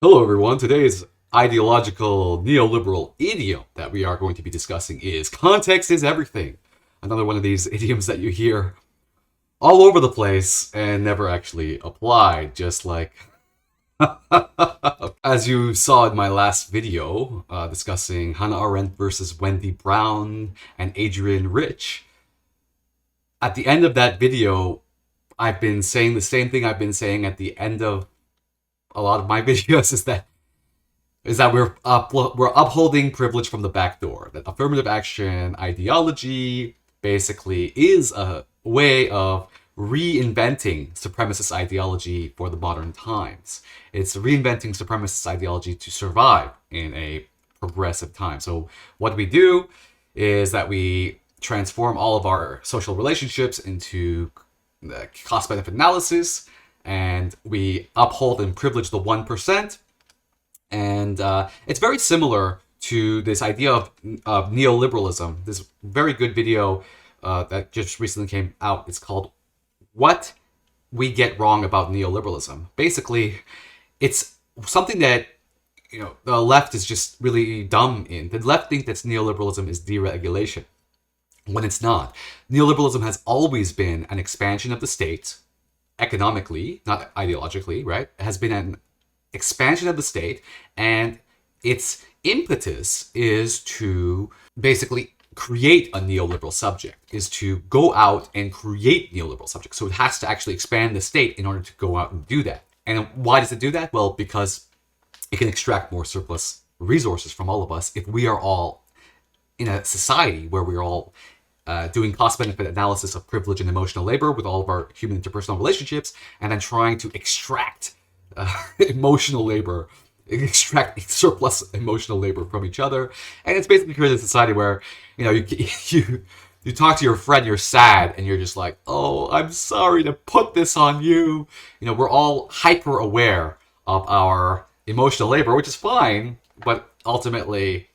Hello, everyone. Today's ideological neoliberal idiom that we are going to be discussing is context is everything. Another one of these idioms that you hear all over the place and never actually applied, just like as you saw in my last video discussing Hannah Arendt versus Wendy Brown and Adrian Rich. At the end of that video, I've been saying the same thing I've been saying at the end of a lot of my videos is that we're upholding privilege from the back door. That affirmative action ideology basically is a way of reinventing supremacist ideology for the modern times. It's reinventing supremacist ideology to survive in a progressive time. So what we do is that we transform all of our social relationships into cost benefit analysis, and we uphold and privilege the 1%. And it's very similar to this idea of neoliberalism. This very good video that just recently came out. It's called "What We Get Wrong About Neoliberalism." Basically, it's something that the left is just really dumb in. The left think that neoliberalism is deregulation, when it's not. Neoliberalism has always been an expansion of the state, economically, not ideologically, right? It has been an expansion of the state, and its impetus is to basically create a neoliberal subject, is to go out and create neoliberal subjects. So it has to actually expand the state in order to go out and do that. And why does it do that? Well, because it can extract more surplus resources from all of us if we are all in a society where we're all doing cost-benefit analysis of privilege and emotional labor with all of our human interpersonal relationships, and then trying to extract emotional labor, extract surplus emotional labor from each other. And it's basically created a society where you talk to your friend, you're sad, and you're just like, oh, I'm sorry to put this on you. We're all hyper aware of our emotional labor, which is fine, but ultimately,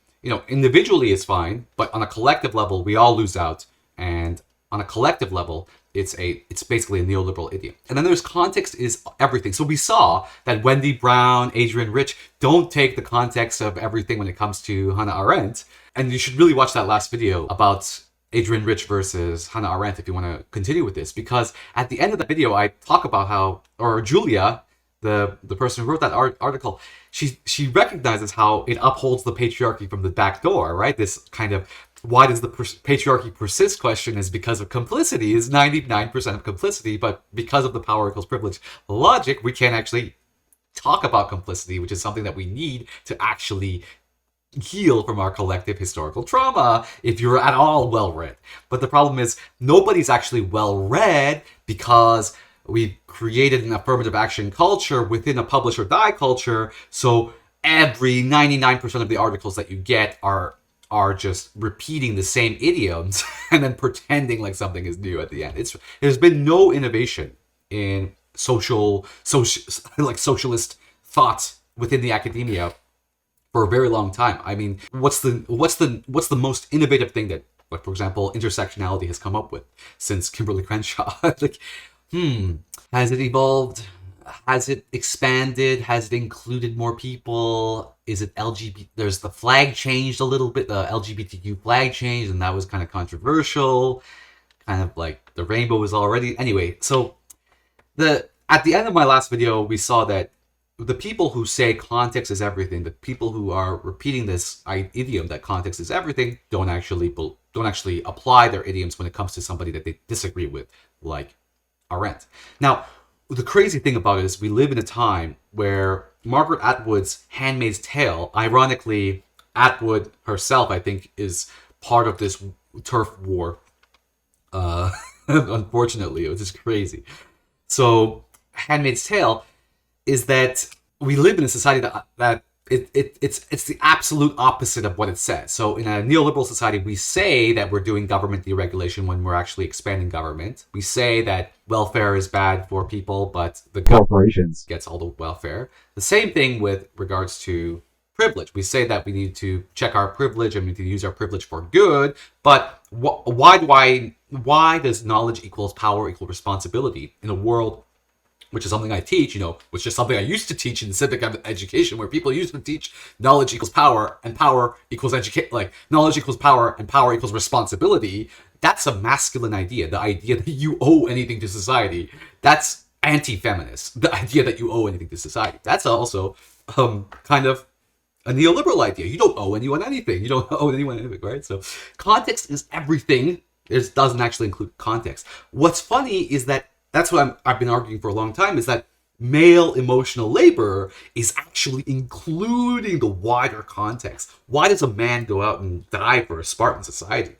individually it's fine, but on a collective level, we all lose out. And on a collective level, it's basically a neoliberal idiom. And then there's context is everything. So we saw that Wendy Brown, Adrian Rich don't take the context of everything when it comes to Hannah Arendt. And you should really watch that last video about Adrian Rich versus Hannah Arendt if you want to continue with this. Because at the end of the video, I talk about how, or Julia, the person who wrote that article, she recognizes how it upholds the patriarchy from the back door, right? This kind of why does the patriarchy persist question is because of complicity, is 99% of complicity, but because of the power equals privilege logic, we can't actually talk about complicity, which is something that we need to actually heal from our collective historical trauma if you're at all well-read. But the problem is nobody's actually well-read because we've created an affirmative action culture within a publish or die culture, so every 99% of the articles that you get are just repeating the same idioms and then pretending like something is new at the end. There's been no innovation in socialist thought within the academia for a very long time. I mean, what's the most innovative thing that, like, for example, intersectionality has come up with since Kimberly Crenshaw? Like, has it evolved? Has it expanded? Has it included more people? Is it LGBT? There's the flag changed a little bit. The LGBTQ flag changed, and that was kind of controversial. Kind of like the rainbow was already. Anyway, so at the end of my last video, we saw that the people who say context is everything, the people who are repeating this idiom that context is everything, don't actually apply their idioms when it comes to somebody that they disagree with, like Arendt. Now, the crazy thing about it is we live in a time where Margaret Atwood's Handmaid's Tale, ironically, Atwood herself, I think, is part of this turf war. Unfortunately, it was just crazy. So, Handmaid's Tale is that we live in a society that it's the absolute opposite of what it says. So in a neoliberal society, we say that we're doing government deregulation when we're actually expanding government. We say that welfare is bad for people, but the corporations gets all the welfare. The same thing with regards to privilege. We say that we need to check our privilege and we need to use our privilege for good, but why does knowledge equals power equal responsibility in a world which is something I teach, which is something I used to teach in civic education, where people used to teach knowledge equals power and power equals education, like knowledge equals power and power equals responsibility. That's a masculine idea. The idea that you owe anything to society. That's anti-feminist. The idea that you owe anything to society. That's also kind of a neoliberal idea. You don't owe anyone anything. You don't owe anyone anything, right? So context is everything. It doesn't actually include context. What's funny is that that's what I've been arguing for a long time, is that male emotional labor is actually including the wider context. Why does a man go out and die for a Spartan society?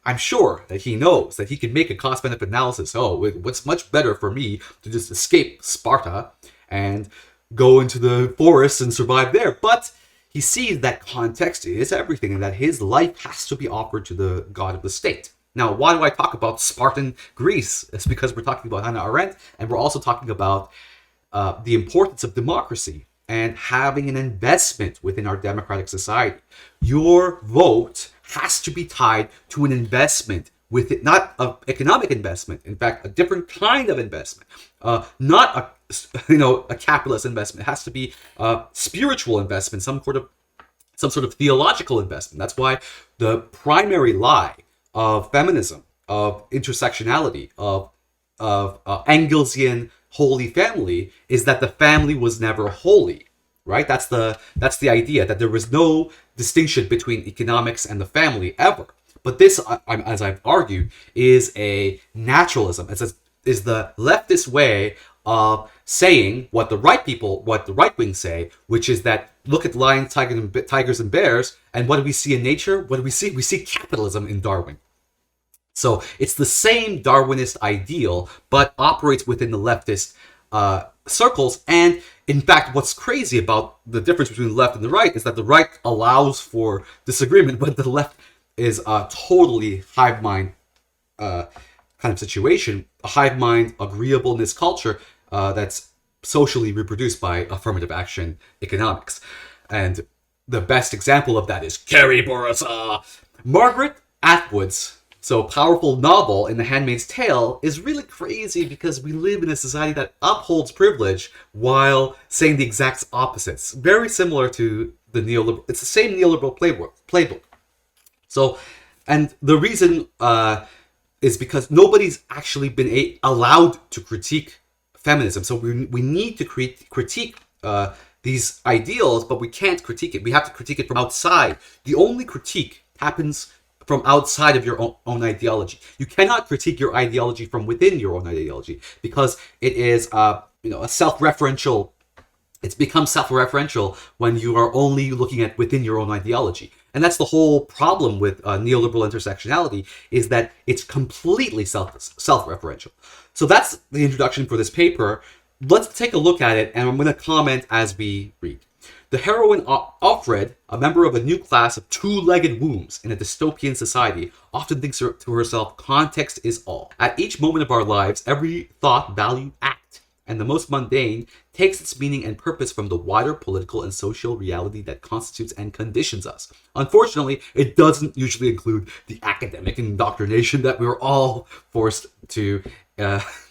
I'm sure that he knows that he can make a cost-benefit analysis. Oh, what's much better for me to just escape Sparta and go into the forest and survive there. But he sees that context is everything and that his life has to be offered to the god of the state. Now, why do I talk about Spartan Greece? It's because we're talking about Hannah Arendt, and we're also talking about the importance of democracy and having an investment within our democratic society. Your vote has to be tied to an investment with it, not an economic investment. In fact, a different kind of investment, not a capitalist investment. It has to be a spiritual investment, some sort of theological investment. That's why the primary lie of feminism, of intersectionality, of Engelsian holy family is that the family was never holy, right? That's the idea, that there was no distinction between economics and the family ever. But this, as I've argued, is a naturalism. Is the leftist way of saying what the right wing say, which is that look at lions, tigers, and bears, and what do we see in nature? What do we see? We see capitalism in Darwin. So it's the same Darwinist ideal, but operates within the leftist circles. And in fact, what's crazy about the difference between the left and the right is that the right allows for disagreement, but the left is a totally hive mind kind of situation, a hive mind agreeableness culture that's socially reproduced by affirmative action economics. And the best example of that is Carrie Bourassa. Margaret Atwood's so powerful novel in The Handmaid's Tale is really crazy because we live in a society that upholds privilege while saying the exact opposites. Very similar to the neoliberal. It's the same neoliberal playbook. So, and the reason is because nobody's actually been allowed to critique feminism. So we need to critique these ideals, but we can't critique it. We have to critique it from outside. The only critique happens from outside of your own ideology. You cannot critique your ideology from within your own ideology because it is a self-referential. It's become self-referential when you are only looking at within your own ideology. And that's the whole problem with neoliberal intersectionality, is that it's completely self-referential. So that's the introduction for this paper. Let's take a look at it, and I'm going to comment as we read. The heroine Offred, a member of a new class of two-legged wombs in a dystopian society, often thinks to herself, context is all. At each moment of our lives, every thought, value, act, and the most mundane takes its meaning and purpose from the wider political and social reality that constitutes and conditions us. Unfortunately, it doesn't usually include the academic indoctrination that we're all forced to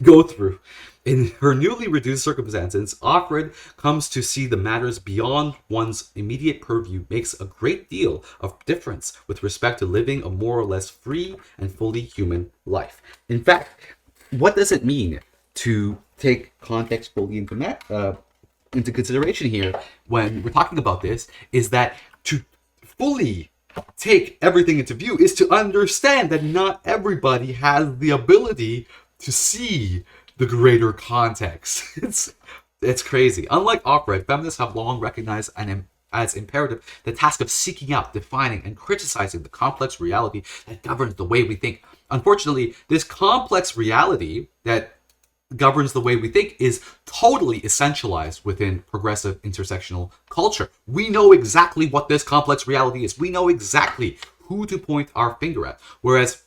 go through. In her newly reduced circumstances, Offred comes to see the matters beyond one's immediate purview makes a great deal of difference with respect to living a more or less free and fully human life. In fact, what does it mean to take context fully into consideration here when we're talking about this is that to fully take everything into view is to understand that not everybody has the ability to see the greater context. It's crazy. Unlike Offred, feminists have long recognized as imperative the task of seeking out, defining, and criticizing the complex reality that governs the way we think. Unfortunately, this complex reality that governs the way we think is totally essentialized within progressive intersectional culture. We know exactly what this complex reality is. We know exactly who to point our finger at. Whereas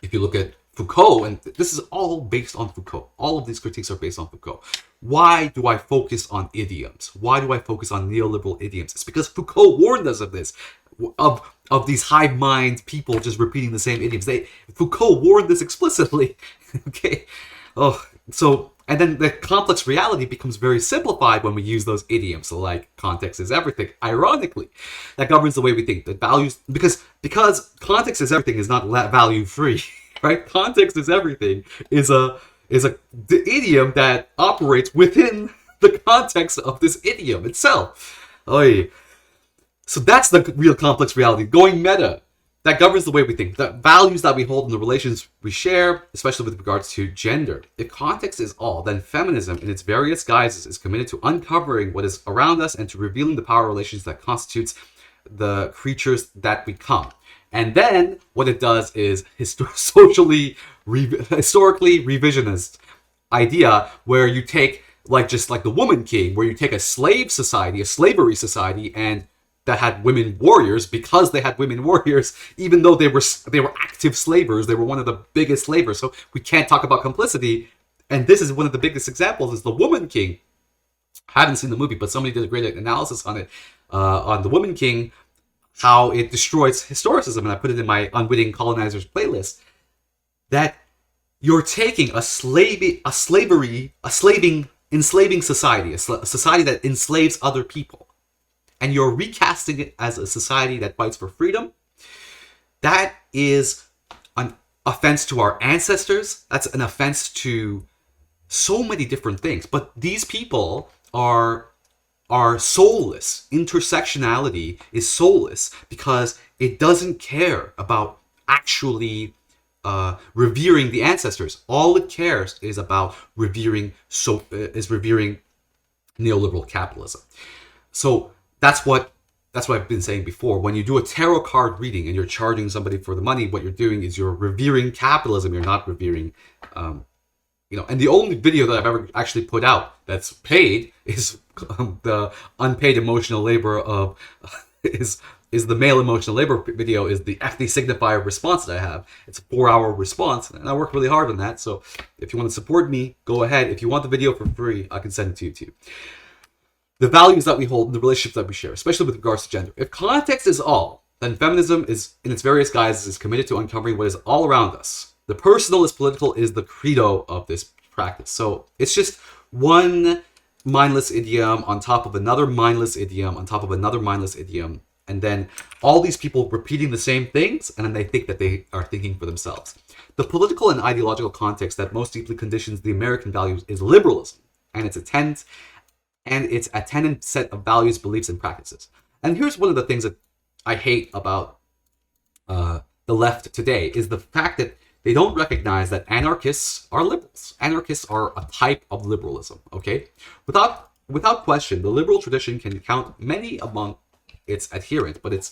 if you look at Foucault, and this is all based on Foucault. All of these critiques are based on Foucault. Why do I focus on idioms? Why do I focus on neoliberal idioms? It's because Foucault warned us of this, of these hive mind people just repeating the same idioms. Foucault warned this explicitly. Okay. Oh, so And then the complex reality becomes very simplified when we use those idioms. So like context is everything. Ironically, that governs the way we think. That values because context is everything is not value free, right? Context is everything is the idiom that operates within the context of this idiom itself. Oy. So that's the real complex reality. Going meta. That governs the way we think, the values that we hold and the relations we share, especially with regards to gender. If context is all, then feminism in its various guises is committed to uncovering what is around us and to revealing the power relations that constitutes the creatures that we become. And then what it does is historically revisionist idea where you take just like the woman king, where you take a slave society, a slavery society, and that had women warriors, because they had women warriors, even though they were active slavers, they were one of the biggest slavers. So we can't talk about complicity. And this is one of the biggest examples, is the Woman King. I haven't seen the movie, but somebody did a great analysis on it, on the Woman King, how it destroys historicism, and I put it in my Unwitting Colonizers playlist. That you're taking enslaving society, a society that enslaves other people, and you're recasting it as a society that fights for freedom. That is an offense to our ancestors. That's an offense to so many different things. But these people are soulless. Intersectionality is soulless because it doesn't care about actually revering the ancestors. All it cares is about revering neoliberal capitalism. So that's what I've been saying before. When you do a tarot card reading and you're charging somebody for the money, what you're doing is you're revering capitalism. You're not revering, And the only video that I've ever actually put out that's paid is the unpaid emotional labor of is the male emotional labor video. Is the FD signifier response that I have. It's a 4-hour response, and I work really hard on that. So if you want to support me, go ahead. If you want the video for free, I can send it to you too. The values that we hold and the relationships that we share, especially with regards to gender. If context is all, then feminism is, in its various guises, is committed to uncovering what is all around us. The personal is political is the credo of this practice. So it's just one mindless idiom on top of another mindless idiom on top of another mindless idiom. And then all these people repeating the same things, and then they think that they are thinking for themselves. The political and ideological context that most deeply conditions the American values is liberalism and its attendant set of values, beliefs, and practices. And here's one of the things that I hate about the left today is the fact that they don't recognize that anarchists are liberals. Anarchists are a type of liberalism, okay? Without question, the liberal tradition can count many among its adherents, but it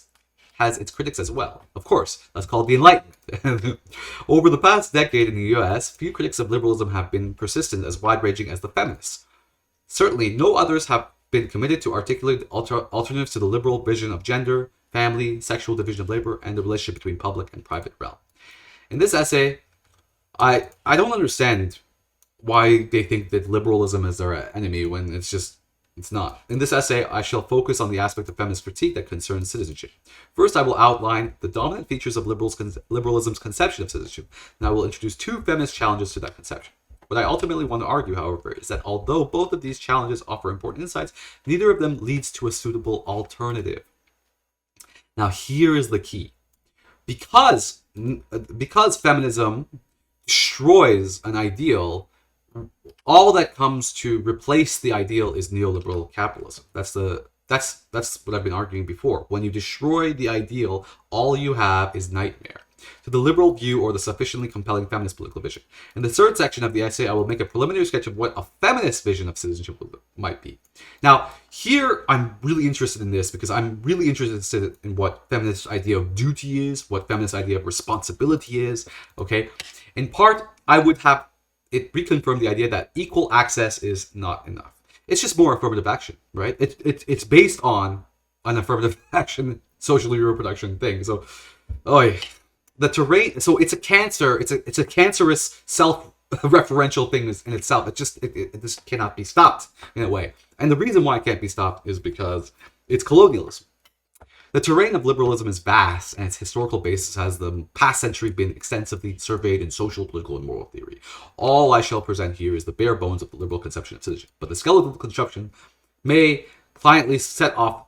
has its critics as well. Of course, that's called the Enlightenment. Over the past decade in the US, few critics of liberalism have been persistent as wide-ranging as the feminists. Certainly, no others have been committed to articulate alternatives to the liberal vision of gender, family, sexual division of labor, and the relationship between public and private realm. In this essay, I don't understand why they think that liberalism is their enemy when it's not. In this essay, I shall focus on the aspect of feminist critique that concerns citizenship. First, I will outline the dominant features of liberalism's conception of citizenship, and I will introduce 2 feminist challenges to that conception. What I ultimately want to argue, however, is that although both of these challenges offer important insights, neither of them leads to a suitable alternative. Now, here is the key. Because feminism destroys an ideal, all that comes to replace the ideal is neoliberal capitalism. That's what I've been arguing before. When you destroy the ideal, all you have is nightmare. To the liberal view or the sufficiently compelling feminist political vision. In the third section of the essay, I will make a preliminary sketch of what a feminist vision of citizenship might be. Now, here I'm really interested in this because I'm really interested in what feminist idea of duty is, what feminist idea of responsibility is, okay? In part, I would have it reconfirm the idea that equal access is not enough. It's just more affirmative action, right? It's based on an affirmative action, socially reproduction thing. So, the terrain. So it's a cancer. It's a cancerous self-referential thing in itself. It just cannot be stopped in a way. And the reason why it can't be stopped is because it's colonialism. The terrain of liberalism is vast, and its historical basis has the past century been extensively surveyed in social, political, and moral theory. All I shall present here is the bare bones of the liberal conception of citizenship, but the skeletal construction may pliantly set off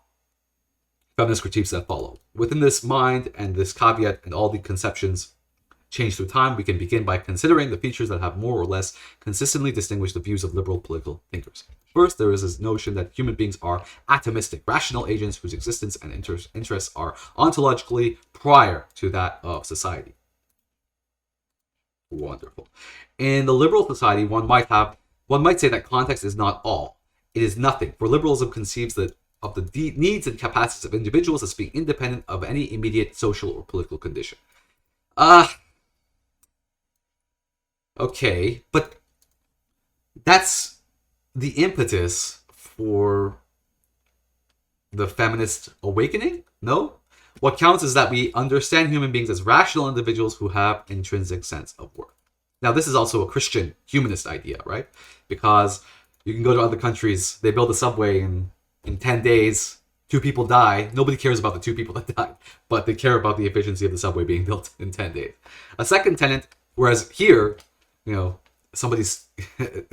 feminist critiques that follow. Within this mind and this caveat and all the conceptions change through time, we can begin by considering the features that have more or less consistently distinguished the views of liberal political thinkers. First, there is this notion that human beings are atomistic, rational agents whose existence and interests are ontologically prior to that of society. Wonderful. In the liberal society, one might say that context is not all. It is nothing, for liberalism conceives that of the needs and capacities of individuals as being independent of any immediate social or political condition. Okay, but that's the impetus for the feminist awakening? No? What counts is that we understand human beings as rational individuals who have intrinsic sense of worth. Now, this is also a Christian humanist idea, right? Because you can go to other countries, they build a subway in 10 days, 2 people die. Nobody cares about the 2 people that died, but they care about the efficiency of the subway being built in 10 days. A second tenet, whereas here, somebody's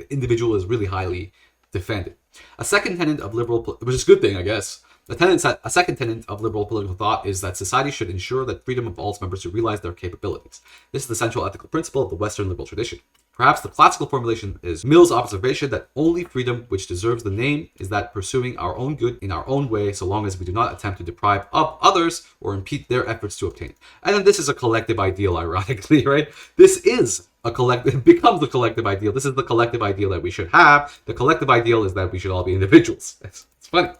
individual is really highly defended. A second tenet of liberal, which is a good thing, I guess. A second tenet of liberal political thought is that society should ensure that freedom of all its members to realize their capabilities. This is the central ethical principle of the Western liberal tradition. Perhaps the classical formulation is Mill's observation that only freedom which deserves the name is that pursuing our own good in our own way, so long as we do not attempt to deprive of others or impede their efforts to obtain it. And then this is a collective ideal, ironically, right? This is a collective, it becomes the collective ideal. This is the collective ideal that we should have. The collective ideal is that we should all be individuals. It's funny.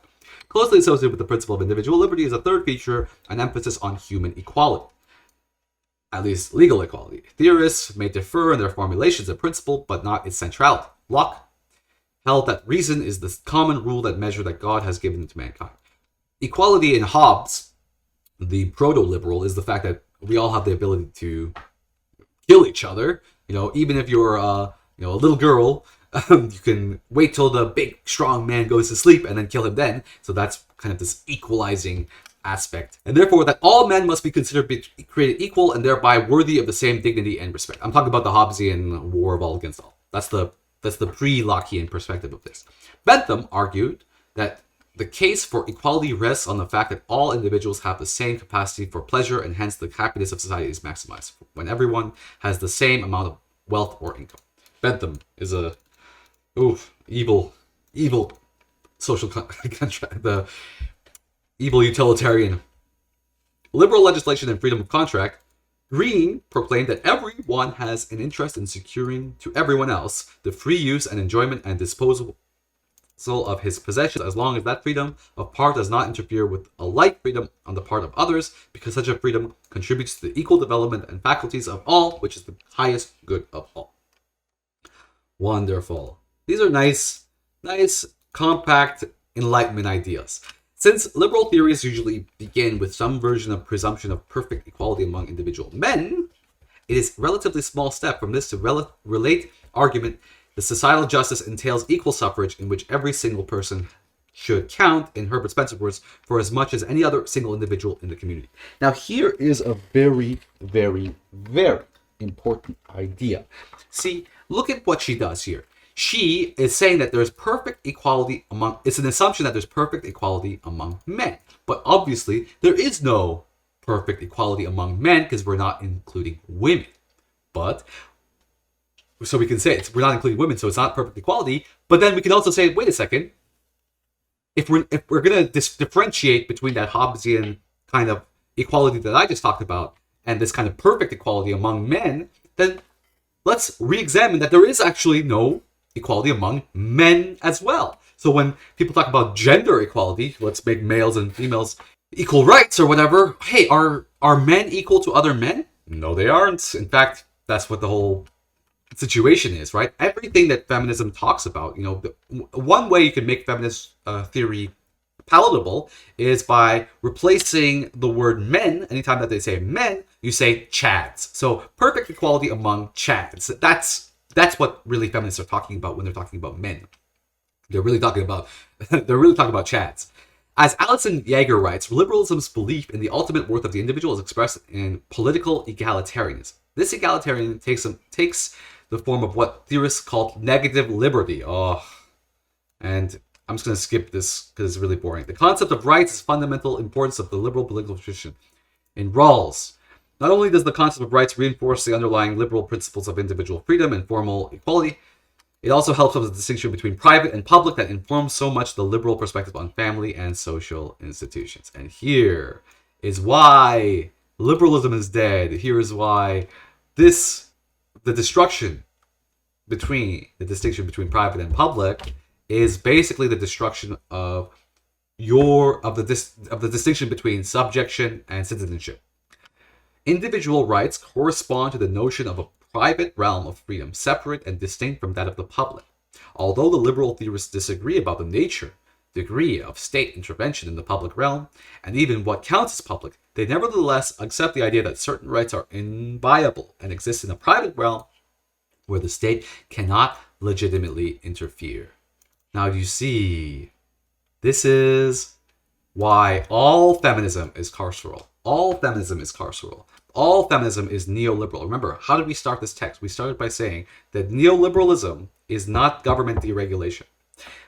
Closely associated with the principle of individual liberty is a third feature, an emphasis on human equality. At least legal equality. Theorists may differ in their formulations of principle, but not its centrality. Locke held that reason is the common rule that measure that God has given to mankind. Equality in Hobbes, the proto-liberal, is the fact that we all have the ability to kill each other. Even if you're a little girl, you can wait till the big strong man goes to sleep and then kill him then. So that's kind of this equalizing aspect, and therefore that all men must be considered created equal and thereby worthy of the same dignity and respect. I'm talking about the Hobbesian war of all against all. That's the pre-Lockean perspective of this. Bentham argued that the case for equality rests on the fact that all individuals have the same capacity for pleasure, and hence the happiness of society is maximized when everyone has the same amount of wealth or income. Bentham is a evil social contract. The evil utilitarian. Liberal legislation and freedom of contract. Green proclaimed that everyone has an interest in securing to everyone else the free use and enjoyment and disposal of his possessions, as long as that freedom of part does not interfere with a like freedom on the part of others, because such a freedom contributes to the equal development and faculties of all, which is the highest good of all. Wonderful. These are nice, compact Enlightenment ideas. Since liberal theories usually begin with some version of presumption of perfect equality among individual men, it is a relatively small step from this to relate argument that societal justice entails equal suffrage in which every single person should count, in Herbert Spencer's words, for as much as any other single individual in the community. Now here is a very, very, very important idea. See, look at what she does here. She is saying that there's perfect equality it's an assumption that there's perfect equality among men. But obviously, there is no perfect equality among men because we're not including women. So we can say we're not including women, so it's not perfect equality. But then we can also say, wait a second, if we're going to differentiate between that Hobbesian kind of equality that I just talked about and this kind of perfect equality among men, then let's re-examine that there is actually no equality among men as well. So when people talk about gender equality, let's make males and females equal rights or whatever. Hey, are men equal to other men? No, they aren't. In fact, that's what the whole situation is, right? Everything that feminism talks about, one way you can make feminist theory palatable is by replacing the word men. Anytime that they say men, you say chads. So perfect equality among chads. That's what really feminists are talking about when they're talking about men. They're really talking about chads. As Alison Jaeger writes, liberalism's belief in the ultimate worth of the individual is expressed in political egalitarianism. This egalitarianism takes the form of what theorists call negative liberty. And I'm just going to skip this because it's really boring. The concept of rights is fundamental importance of the liberal political tradition. In Rawls, not only does the concept of rights reinforce the underlying liberal principles of individual freedom and formal equality, it also helps with the distinction between private and public that informs so much the liberal perspective on family and social institutions. And here is why liberalism is dead. Here is why the distinction between private and public is basically the destruction of the distinction between subjection and citizenship. Individual rights correspond to the notion of a private realm of freedom, separate and distinct from that of the public. Although the liberal theorists disagree about the nature, degree of state intervention in the public realm, and even what counts as public, they nevertheless accept the idea that certain rights are inviolable and exist in a private realm where the state cannot legitimately interfere. Now you see, this is why all feminism is carceral. All feminism is carceral. All feminism is neoliberal. Remember, how did we start this text? We started by saying that neoliberalism is not government deregulation.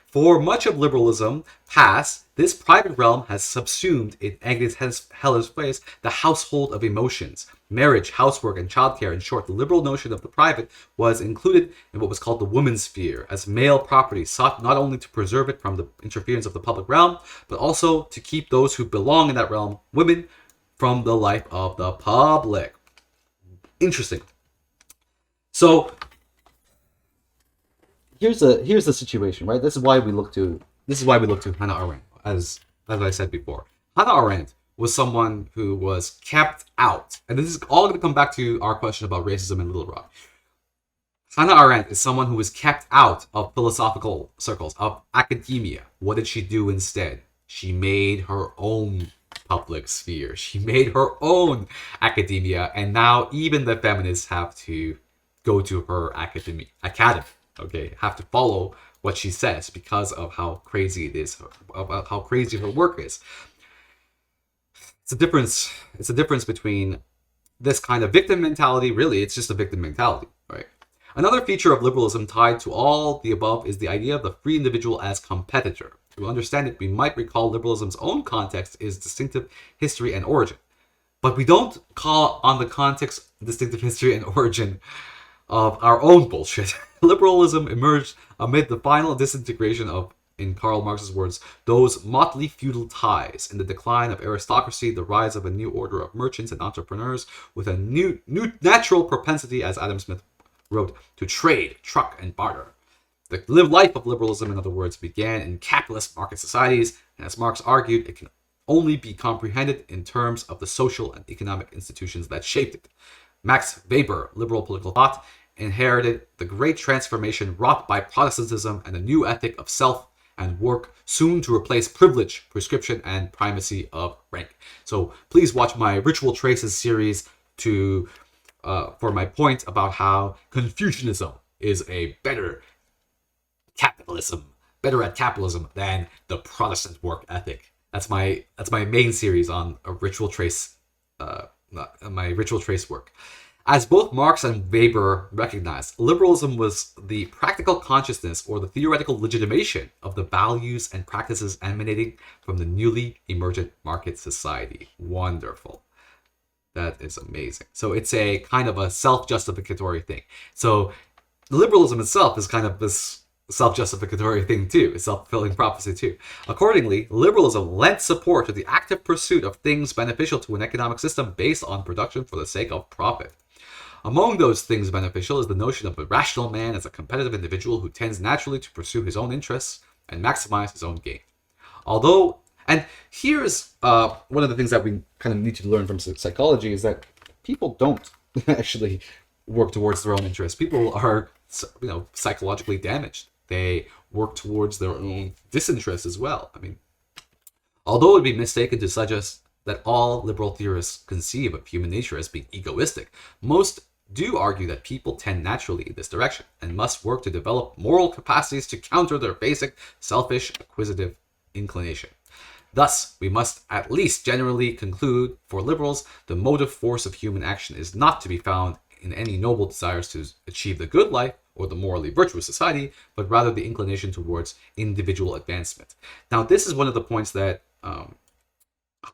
For much of liberalism past, this private realm has subsumed in Agnes Heller's phrase the household of emotions. Marriage, housework, and childcare. In short, the liberal notion of the private was included in what was called the woman's sphere, as male property sought not only to preserve it from the interference of the public realm, but also to keep those who belong in that realm, women, from the life of the public. Interesting. So here's the situation, right? This is why we look to Hannah Arendt, as I said before. Hannah Arendt was someone who was kept out, and this is all going to come back to our question about racism in Little Rock. Hannah Arendt is someone who was kept out of philosophical circles, of academia. What did she do instead? She made her own public sphere. She made her own academia, and now even the feminists have to go to her academy, okay, have to follow what she says because of how crazy it is, about how crazy her work is. It's a difference between this kind of victim mentality. Really, it's just a victim mentality, right? Another feature of liberalism tied to all the above is the idea of the free individual as competitor. To understand it, we might recall liberalism's own context is distinctive history and origin. But we don't call on the context, distinctive history and origin of our own bullshit. Liberalism emerged amid the final disintegration of, in Karl Marx's words, those motley feudal ties, in the decline of aristocracy, the rise of a new order of merchants and entrepreneurs with a new natural propensity, as Adam Smith wrote, to trade, truck, and barter. The life of liberalism, in other words, began in capitalist market societies, and as Marx argued, it can only be comprehended in terms of the social and economic institutions that shaped it. Max Weber, liberal political thought, inherited the great transformation wrought by Protestantism and a new ethic of self and work, soon to replace privilege, prescription, and primacy of rank. So please watch my Ritual Traces series for my point about how Confucianism is a better at capitalism than the Protestant work ethic. That's my main series on a Ritual Trace, my Ritual Trace work. As both Marx and Weber recognized, liberalism was the practical consciousness or the theoretical legitimation of the values and practices emanating from the newly emergent market society. Wonderful. That is amazing. So it's a kind of a self-justificatory thing. So liberalism itself is kind of this self-justificatory thing too, a self-fulfilling prophecy too. Accordingly, liberalism lent support to the active pursuit of things beneficial to an economic system based on production for the sake of profit. Among those things beneficial is the notion of a rational man as a competitive individual who tends naturally to pursue his own interests and maximize his own gain. And here's one of the things that we kind of need to learn from psychology is that people don't actually work towards their own interests. People are, psychologically damaged. They work towards their own disinterest as well. I mean, although it would be mistaken to suggest that all liberal theorists conceive of human nature as being egoistic, most do argue that people tend naturally in this direction and must work to develop moral capacities to counter their basic, selfish, acquisitive inclination. Thus, we must at least generally conclude, for liberals, the motive force of human action is not to be found in any noble desires to achieve the good life or the morally virtuous society, but rather the inclination towards individual advancement. Now, this is one of the points that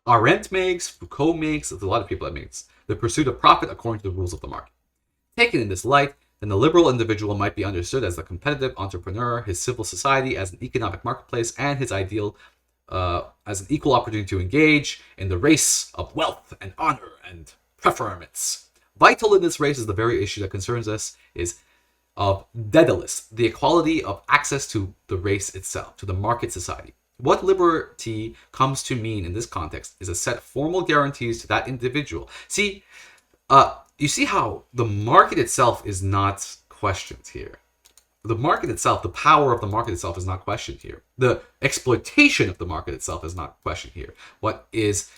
Arendt makes, Foucault makes, there's a lot of people that makes. The pursuit of profit according to the rules of the market. Taken in this light, then the liberal individual might be understood as the competitive entrepreneur, his civil society as an economic marketplace, and his ideal as an equal opportunity to engage in the race of wealth and honor and preferments. Vital in this race is the very issue that concerns us is of Daedalus, the equality of access to the race itself, to the market society. What liberty comes to mean in this context is a set of formal guarantees to that individual. See, you see how the market itself is not questioned here. The market itself, the power of the market itself is not questioned here. The exploitation of the market itself is not questioned here. What is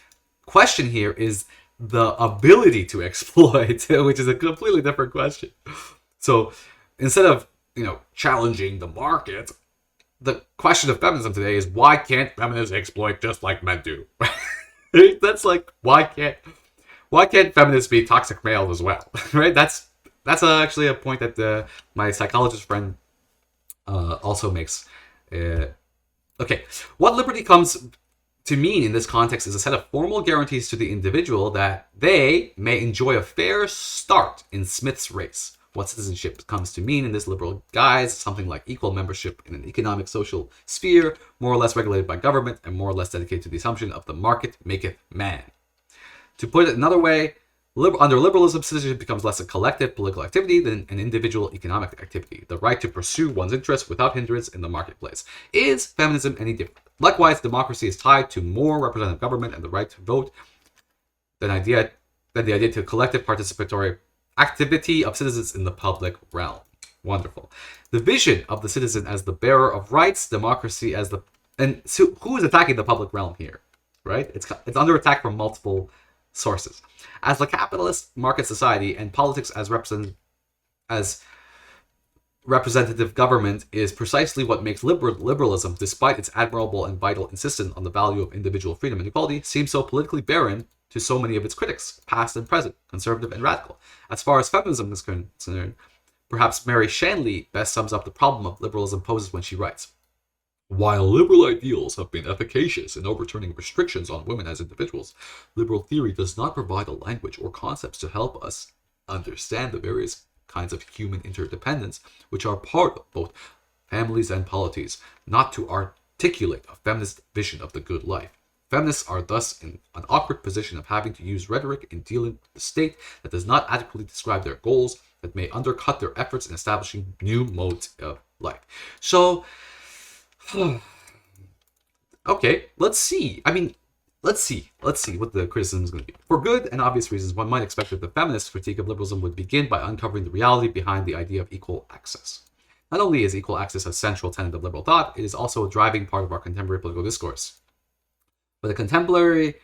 questioned here is the ability to exploit, which is a completely different question. So instead of, challenging the market, the question of feminism today is, why can't feminists exploit just like men do? That's like, why can't feminists be toxic male as well? Right? That's actually a point that my psychologist friend also makes. Okay, what liberty comes to mean in this context is a set of formal guarantees to the individual that they may enjoy a fair start in Smith's race. What citizenship comes to mean in this liberal guise, something like equal membership in an economic social sphere, more or less regulated by government, and more or less dedicated to the assumption of the market maketh man. To put it another way, under liberalism, citizenship becomes less a collective political activity than an individual economic activity. The right to pursue one's interests without hindrance in the marketplace. Is feminism any different? Likewise, democracy is tied to more representative government and the right to vote than the idea to collective participatory activity of citizens in the public realm. Wonderful. The vision of the citizen as the bearer of rights, democracy as the... And so who is attacking the public realm here? Right? It's under attack from multiple sources. As the capitalist market society and politics as representative government is precisely what makes liberalism, despite its admirable and vital insistence on the value of individual freedom and equality, seem so politically barren to so many of its critics, past and present, conservative and radical. As far as feminism is concerned, perhaps Mary Shanley best sums up the problem of liberalism poses when she writes, "While liberal ideals have been efficacious in overturning restrictions on women as individuals, liberal theory does not provide a language or concepts to help us understand the various kinds of human interdependence which are part of both families and polities, not to articulate a feminist vision of the good life. Feminists are thus in an awkward position of having to use rhetoric in dealing with the state that does not adequately describe their goals, that may undercut their efforts in establishing new modes of life." So, okay, let's see. Let's see what the criticism is going to be. For good and obvious reasons, one might expect that the feminist critique of liberalism would begin by uncovering the reality behind the idea of equal access. Not only is equal access a central tenet of liberal thought, it is also a driving part of our contemporary political discourse. But a contemporary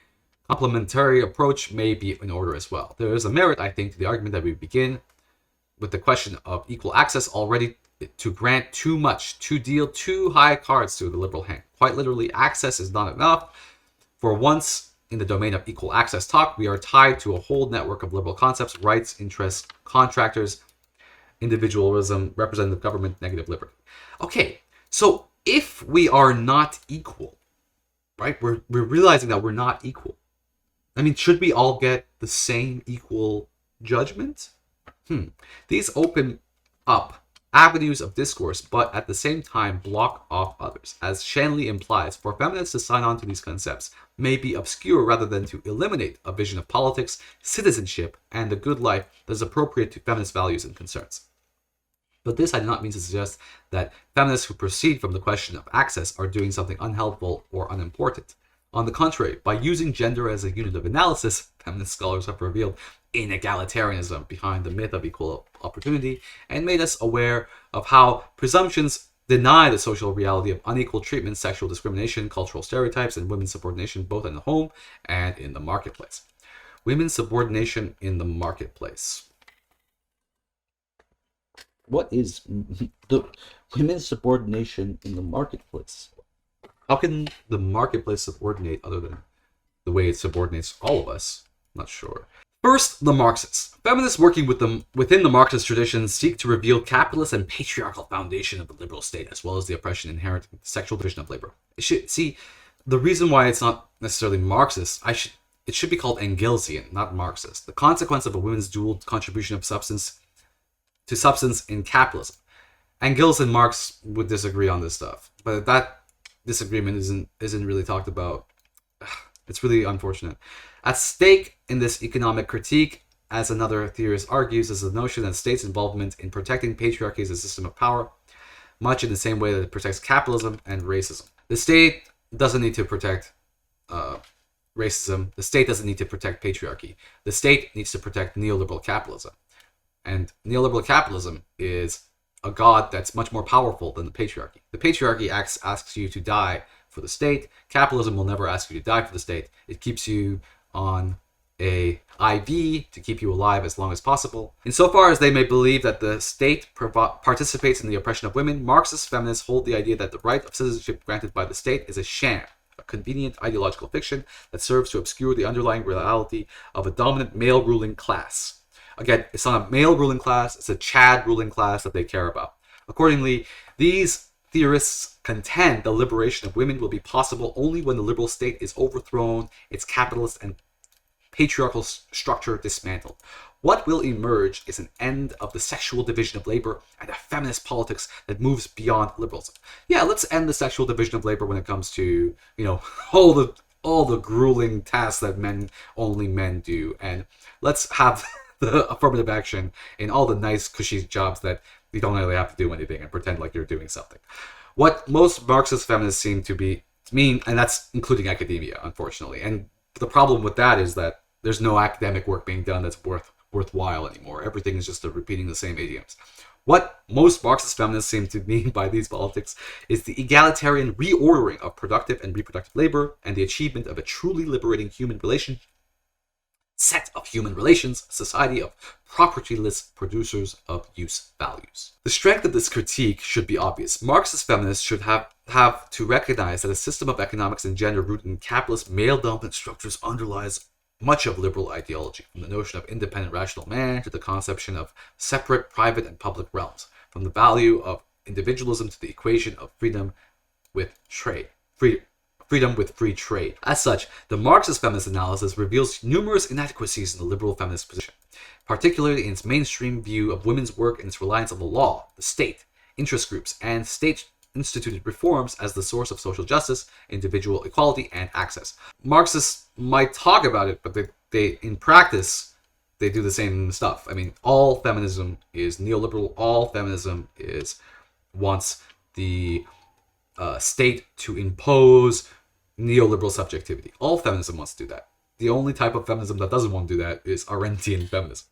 complementary approach may be in order as well. There is a merit, I think, to the argument that we begin with the question of equal access already to grant too much, to deal too high cards to the liberal hand. Quite literally, access is not enough. For once, in the domain of equal access talk, we are tied to a whole network of liberal concepts, rights, interests, contractors, individualism, representative government, negative liberty. Okay, so if we are not equal, right, we're realizing that we're not equal. Should we all get the same equal judgment? These open up avenues of discourse, but at the same time block off others. As Shanley implies, for feminists to sign on to these concepts may be obscure rather than to eliminate a vision of politics, citizenship, and the good life that is appropriate to feminist values and concerns. But this I do not mean to suggest that feminists who proceed from the question of access are doing something unhelpful or unimportant. On the contrary, by using gender as a unit of analysis, feminist scholars have revealed inegalitarianism behind the myth of equal opportunity and made us aware of how presumptions deny the social reality of unequal treatment, sexual discrimination, cultural stereotypes, and women's subordination both in the home and in the marketplace. Women's subordination in the marketplace. What is the women's subordination in the marketplace? How can the marketplace subordinate other than the way it subordinates all of us? I'm not sure. First, the Marxists. Feminists working within the Marxist tradition seek to reveal capitalist and patriarchal foundation of the liberal state, as well as the oppression inherent in the sexual division of labor. See, the reason why it's not necessarily Marxist, it should be called Engelsian, not Marxist. The consequence of a woman's dual contribution of substance in capitalism. Engels and Marx would disagree on this stuff, but that disagreement isn't really talked about. It's really unfortunate. At stake in this economic critique, as another theorist argues, is the notion that states' involvement in protecting patriarchy as a system of power, much in the same way that it protects capitalism and racism. The state doesn't need to protect racism. The state doesn't need to protect patriarchy. The state needs to protect neoliberal capitalism. And neoliberal capitalism is a god that's much more powerful than the patriarchy. The patriarchy asks you to die for the state. Capitalism will never ask you to die for the state. It keeps you on a IV to keep you alive as long as possible. Insofar as they may believe that the state participates in the oppression of women, Marxist feminists hold the idea that the right of citizenship granted by the state is a sham, a convenient ideological fiction that serves to obscure the underlying reality of a dominant male ruling class. Again, it's not a male ruling class, it's a Chad ruling class that they care about. Accordingly, these theorists contend the liberation of women will be possible only when the liberal state is overthrown, its capitalist and patriarchal structure dismantled. What will emerge is an end of the sexual division of labor and a feminist politics that moves beyond liberalism. Yeah, let's end the sexual division of labor when it comes to, all the grueling tasks that only men do, and let's have the affirmative action in all the nice, cushy jobs that you don't really have to do anything and pretend like you're doing something. What most Marxist feminists seem to mean, and that's including academia, unfortunately. And the problem with that is that there's no academic work being done that's worthwhile anymore. Everything is just repeating the same idioms. What most Marxist feminists seem to mean by these politics is the egalitarian reordering of productive and reproductive labor and the achievement of a truly liberating set of human relations, a society of propertyless producers of use values. The strength of this critique should be obvious. Marxist feminists should have to recognize that a system of economics and gender rooted in capitalist male-dominant structures underlies much of liberal ideology, from the notion of independent rational man to the conception of separate private and public realms, from the value of individualism to the equation of freedom with free trade. As such, the Marxist feminist analysis reveals numerous inadequacies in the liberal feminist position, particularly in its mainstream view of women's work and its reliance on the law, the state, interest groups, and state-instituted reforms as the source of social justice, individual equality, and access. Marxists might talk about it, but they in practice, they do the same stuff. I mean, all feminism is neoliberal. All feminism wants the state to impose neoliberal subjectivity. All feminism wants to do that. The only type of feminism that doesn't want to do that is Arendtian feminism.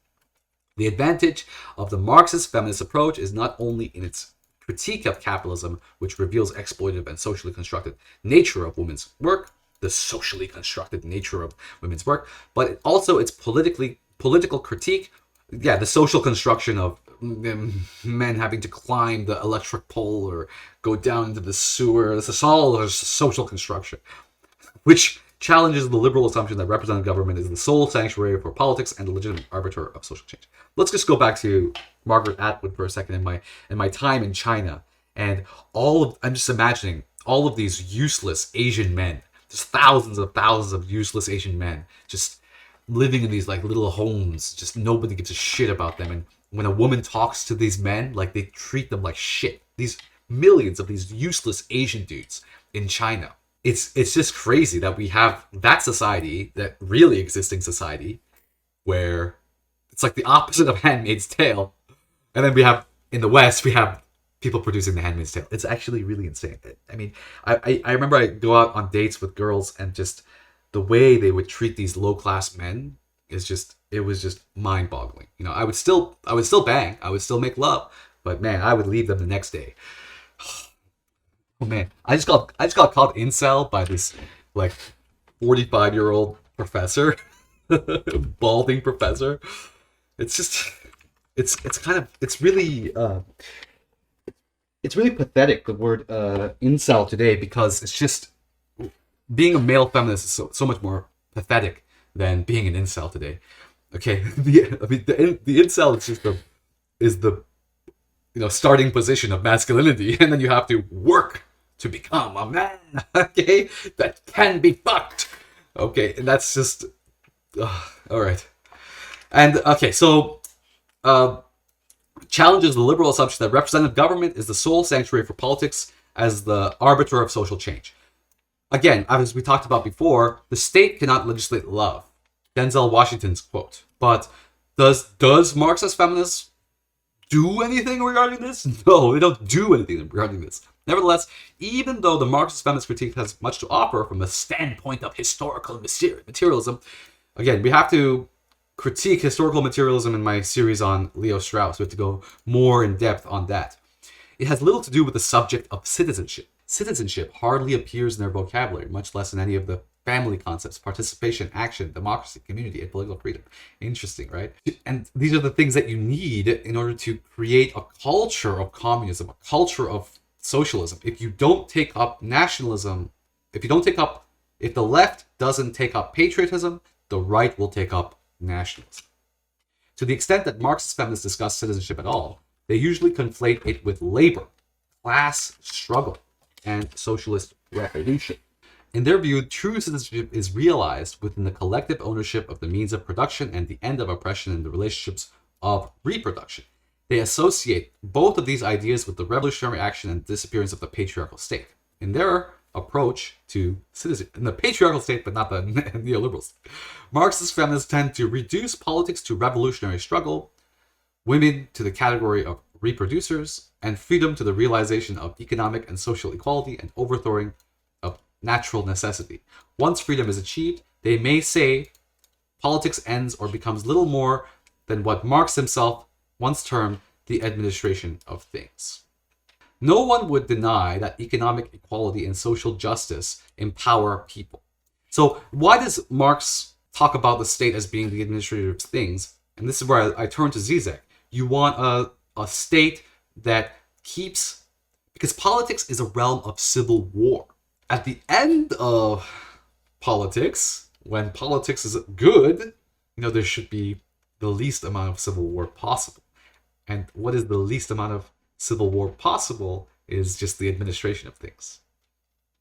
The advantage of the Marxist feminist approach is not only in its critique of capitalism, which reveals exploitative and socially constructed nature of women's work, the socially constructed nature of women's work, but also its political critique, the social construction of men having to climb the electric pole or go down into the sewer. This is all a social construction, which challenges the liberal assumption that representative government is the sole sanctuary for politics and the legitimate arbiter of social change. Let's just go back to Margaret Atwood for a second in my time in China, and I'm just imagining all of these useless Asian men, just thousands of useless Asian men, just living in these like little homes, just nobody gives a shit about them. And when a woman talks to these men, like they treat them like shit. These millions of these useless Asian dudes in China. It's just crazy that we have that society, that really existing society, where it's like the opposite of Handmaid's Tale. And then in the West, we have people producing The Handmaid's Tale. It's actually really insane. I mean, I remember I go out on dates with girls, and just the way they would treat these low-class men it was just mind-boggling. I would still bang, I would still make love, but man, I would leave them the next day. Oh man, I just got called incel by this like 45-year-old professor, balding professor. It's just, it's really It's really pathetic, the word incel today, because it's just being a male feminist is so much more pathetic than being an incel today. Okay, the incel is just the starting position of masculinity, and then you have to work to become a man. Okay, that can be fucked. Okay, and that's just all right. And okay, so challenges the liberal assumption that representative government is the sole sanctuary for politics as the arbiter of social change. Again, as we talked about before, the state cannot legislate love. Denzel Washington's quote. But does Marxist feminists do anything regarding this? No, they don't do anything regarding this. Nevertheless, even though the Marxist feminist critique has much to offer from the standpoint of historical materialism, again, we have to critique historical materialism in my series on Leo Strauss. We have to go more in depth on that. It has little to do with the subject of citizenship. Citizenship hardly appears in their vocabulary, much less in any of the family concepts: participation, action, democracy, community, and political freedom. Interesting, right? And these are the things that you need in order to create a culture of communism, a culture of socialism. If you don't take up nationalism, if the left doesn't take up patriotism, the right will take up nationalism. To the extent that Marxist feminists discuss citizenship at all, they usually conflate it with labor, class struggle, and socialist revolution. In their view, true citizenship is realized within the collective ownership of the means of production and the end of oppression in the relationships of reproduction. They associate both of these ideas with the revolutionary action and disappearance of the patriarchal state. In their approach to citizenship, in the patriarchal state, but not the neoliberals, Marxist feminists tend to reduce politics to revolutionary struggle, women to the category of reproducers, and freedom to the realization of economic and social equality and overthrowing of natural necessity. Once freedom is achieved, they may say politics ends or becomes little more than what Marx himself once termed the administration of things. No one would deny that economic equality and social justice empower people. So why does Marx talk about the state as being the administrator of things? And this is where I turn to Zizek. You want a state that keeps, because politics is a realm of civil war. At the end of politics, when politics is good, there should be the least amount of civil war possible. And what is the least amount of civil war possible is just the administration of things,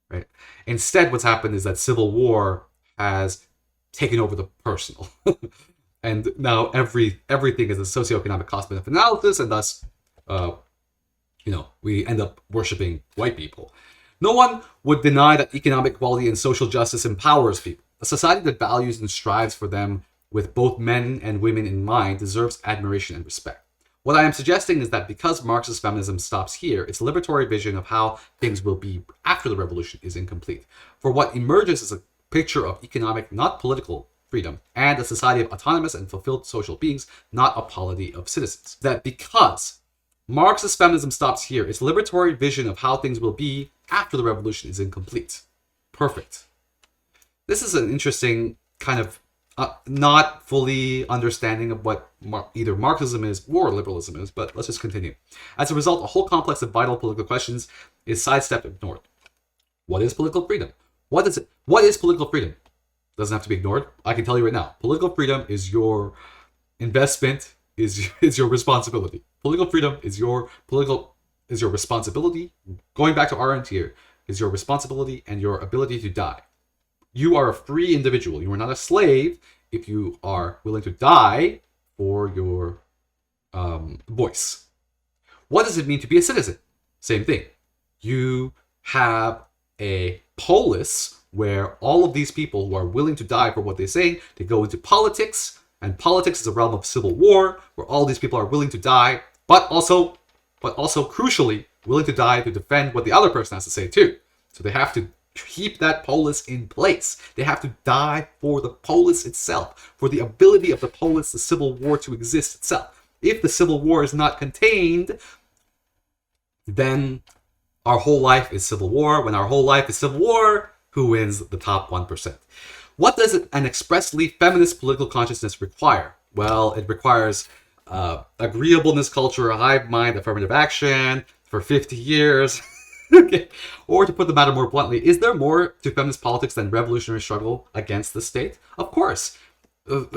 right? Instead, what's happened is that civil war has taken over the personal. And now everything is a socioeconomic cost-benefit analysis, and thus, we end up worshiping white people. No one would deny that economic equality and social justice empowers people. A society that values and strives for them with both men and women in mind deserves admiration and respect. What I am suggesting is that because Marxist feminism stops here, its liberatory vision of how things will be after the revolution is incomplete. For what emerges is a picture of economic, not political, freedom, and a society of autonomous and fulfilled social beings, not a polity of citizens. That because Marxist feminism stops here, its liberatory vision of how things will be after the revolution is incomplete. Perfect. This is an interesting kind of not fully understanding of what either Marxism is or liberalism is, but let's just continue. As a result, a whole complex of vital political questions is sidestepped and ignored. What is political freedom? What is it? What is political freedom? Doesn't have to be ignored. I can tell you right now. Political freedom is your investment, is your responsibility. Political freedom is your responsibility. Going back to Arendtian, is your responsibility and your ability to die. You are a free individual. You are not a slave if you are willing to die for your voice. What does it mean to be a citizen? Same thing. You have a polis where all of these people who are willing to die for what they say, they go into politics, and politics is a realm of civil war where all these people are willing to die, but also crucially willing to die to defend what the other person has to say too. So they have to keep that polis in place. They have to die for the polis itself, for the ability of the polis, the civil war, to exist itself. If the civil war is not contained, then our whole life is civil war. When our whole life is civil war, who wins? The top 1%. What does an expressly feminist political consciousness require? Well, it requires agreeableness culture, hive mind, affirmative action, for 50 years. Okay. Or to put the matter more bluntly, is there more to feminist politics than revolutionary struggle against the state? Of course.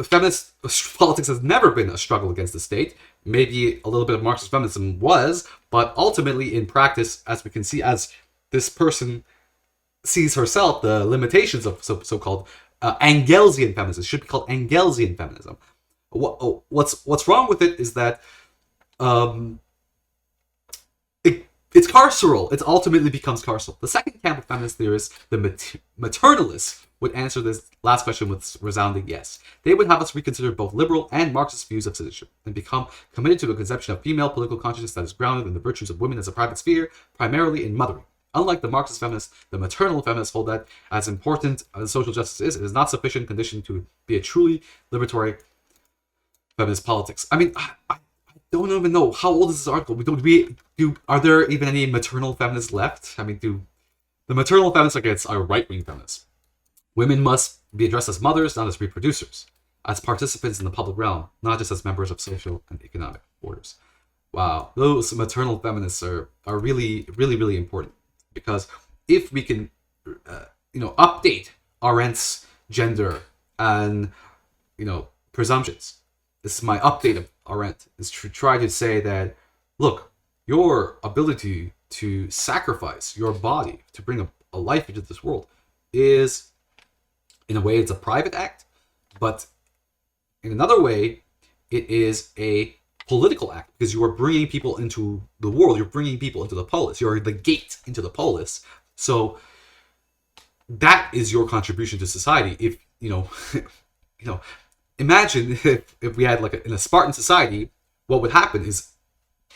Feminist politics has never been a struggle against the state. Maybe a little bit of Marxist feminism was, but ultimately in practice, as we can see, as this person sees herself, the limitations of so-called Engelsian feminism. It should be called Engelsian feminism. What's wrong with it is that it's carceral. It ultimately becomes carceral. The second camp of feminist theorists, the maternalists, would answer this last question with resounding yes. They would have us reconsider both liberal and Marxist views of citizenship and become committed to a conception of female political consciousness that is grounded in the virtues of women as a private sphere, primarily in mothering. Unlike the Marxist feminists, the maternal feminists hold that, as important as social justice is, it is not sufficient condition to be a truly liberatory feminist politics. I mean, I don't even know how old is this article. Are there even any maternal feminists left? I mean, the maternal feminists against are right-wing feminists? Women must be addressed as mothers, not as reproducers, as participants in the public realm, not just as members of social and economic orders. Wow, those maternal feminists are really, really, really important, because if we can, update Arendt's gender and presumptions. This is my update of Arendt, is to try to say that, look, your ability to sacrifice your body to bring a life into this world is, in a way, it's a private act, but in another way, it is a political act, because you are bringing people into the world, you're bringing people into the polis, you're the gate into the polis. So that is your contribution to society. If imagine if we had in a Spartan society, what would happen is,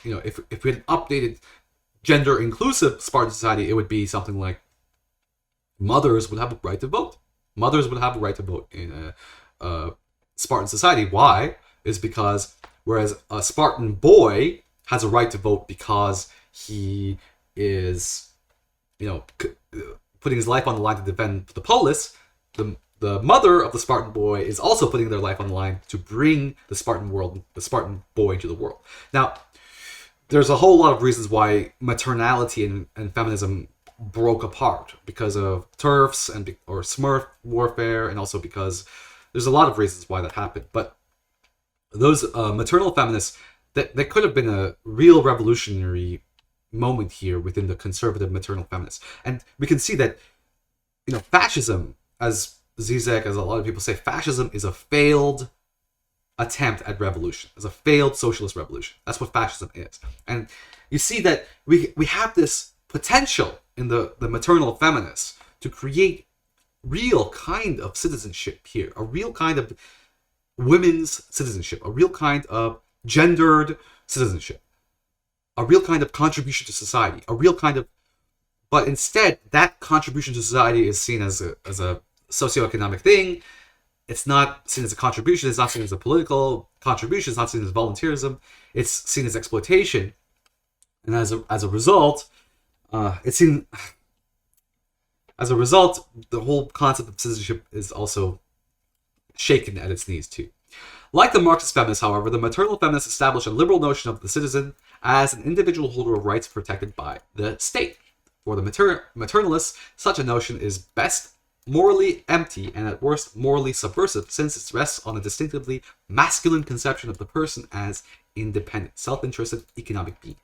if we had an updated gender inclusive Spartan society, it would be something like mothers would have a right to vote. Mothers would have a right to vote in a Spartan society. Why? Is because whereas a Spartan boy has a right to vote because he is, putting his life on the line to defend the polis, the mother of the Spartan boy is also putting their life on the line to bring the Spartan boy into the world. Now, there's a whole lot of reasons why maternality and feminism broke apart, because of TERFs or Smurf warfare, and also because there's a lot of reasons why that happened. But those maternal feminists, that could have been a real revolutionary moment here within the conservative maternal feminists. And we can see that, fascism, as Zizek, as a lot of people say, fascism is a failed attempt at revolution, as a failed socialist revolution. That's what fascism is. And you see that we have this potential in the maternal feminists to create real kind of citizenship here, a real kind of women's citizenship, a real kind of gendered citizenship, a real kind of contribution to society, but instead that contribution to society is seen as a socioeconomic thing. It's not seen as a contribution. It's not seen as a political contribution. It's not seen as volunteerism. It's seen as exploitation. And as a result, the whole concept of citizenship is also shaken at its knees too. Like the Marxist feminists, however, the maternal feminists establish a liberal notion of the citizen as an individual holder of rights protected by the state. For the maternalists, such a notion is best morally empty and at worst morally subversive, since it rests on a distinctively masculine conception of the person as independent, self-interested economic being.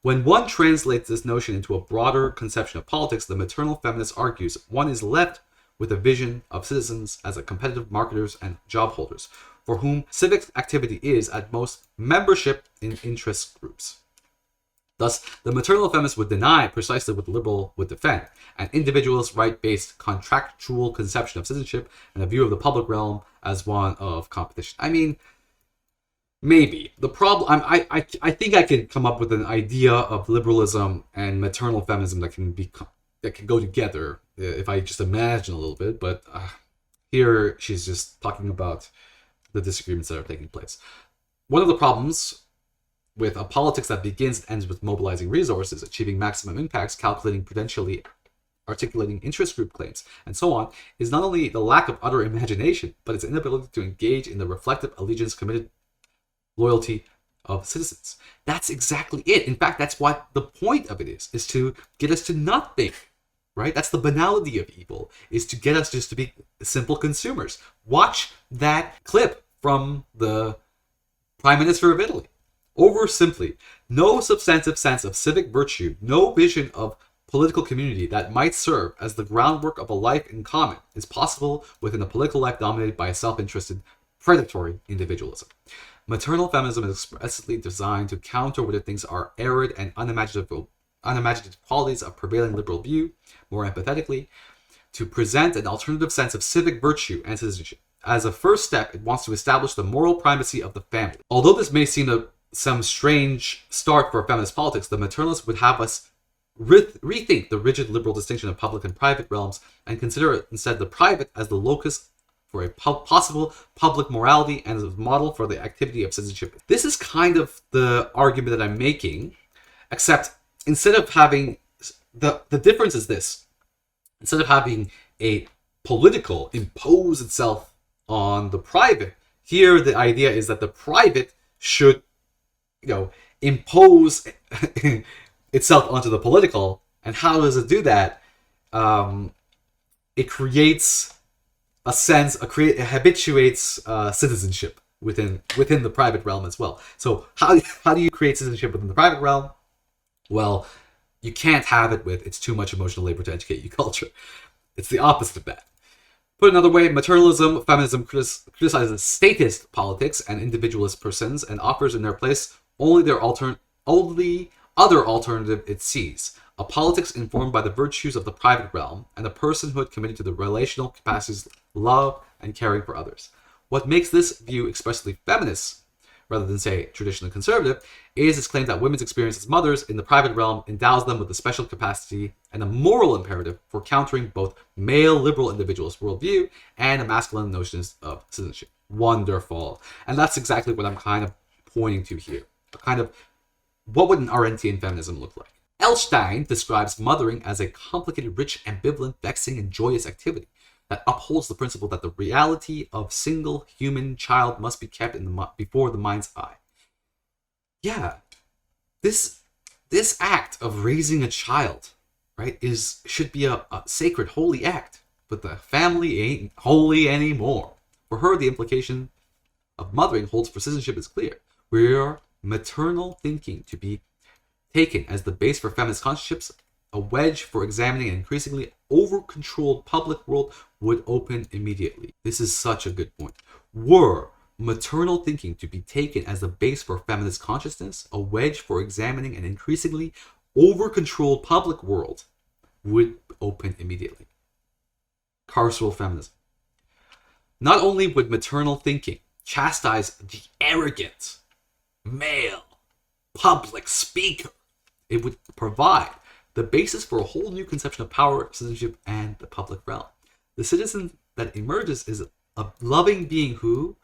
When one translates this notion into a broader conception of politics, the maternal feminist argues one is left with a vision of citizens as a competitive marketers and job holders, for whom civic activity is, at most, membership in interest groups. Thus, the maternal feminist would deny precisely what the liberal would defend, an individualist right-based contractual conception of citizenship and a view of the public realm as one of competition. I mean, maybe. The problem, I think I can come up with an idea of liberalism and maternal feminism that can go together if I just imagine a little bit, but here she's just talking about the disagreements that are taking place. One of the problems with a politics that begins and ends with mobilizing resources, achieving maximum impacts, calculating prudentially, articulating interest group claims, and so on, is not only the lack of utter imagination, but its inability to engage in the reflective allegiance, committed loyalty of citizens. That's exactly it. In fact, that's what the point of it is to get us to not think, right? That's the banality of evil, is to get us just to be simple consumers. Watch that clip from the Prime Minister of Italy. Over simply, no substantive sense of civic virtue, no vision of political community that might serve as the groundwork of a life in common is possible within a political life dominated by a self-interested, predatory individualism. Maternal feminism is expressly designed to counter what it thinks are arid and unimaginative qualities of prevailing liberal view, more empathetically, to present an alternative sense of civic virtue and citizenship. As a first step, it wants to establish the moral primacy of the family. Although this may seem some strange start for feminist politics, the maternalists would have us rethink the rigid liberal distinction of public and private realms and consider instead the private as the locus for a possible public morality and as a model for the activity of citizenship. This is kind of the argument that I'm making, except instead of having the difference is this: instead of having a political impose itself on the private, here the idea is that the private should, impose itself onto the political. And how does it do that? It creates a sense, it habituates citizenship within the private realm as well. So how do you create citizenship within the private realm? Well, you can't have it with "it's too much emotional labor to educate you" culture. It's the opposite of that. Put another way, maternalism, feminism criticizes statist politics and individualist persons and offers in their place only other alternative it sees: a politics informed by the virtues of the private realm and a personhood committed to the relational capacities, love, and caring for others. What makes this view expressly feminist, rather than, say, traditionally conservative, is its claim that women's experience as mothers in the private realm endows them with a special capacity and a moral imperative for countering both male liberal individualist worldview and a masculine notions of citizenship. Wonderful. And that's exactly what I'm kind of pointing to here. What would an Arendtian feminism look like? Elstein describes mothering as a complicated, rich, ambivalent, vexing, and joyous activity that upholds the principle that the reality of single human child must be kept before the mind's eye. Yeah, this act of raising a child, right, should be a sacred, holy act. But the family ain't holy anymore. For her, the implication of mothering holds for citizenship is clear. Where maternal thinking to be taken as the base for feminist consciouships, a wedge for examining an increasingly over-controlled public world would open immediately. This is such a good point. Were maternal thinking to be taken as the base for feminist consciousness, a wedge for examining an increasingly over-controlled public world would open immediately. Carceral feminism. Not only would maternal thinking chastise the arrogant male public speaker, it would provide the basis for a whole new conception of power, citizenship, and the public realm. The citizen that emerges is a loving being who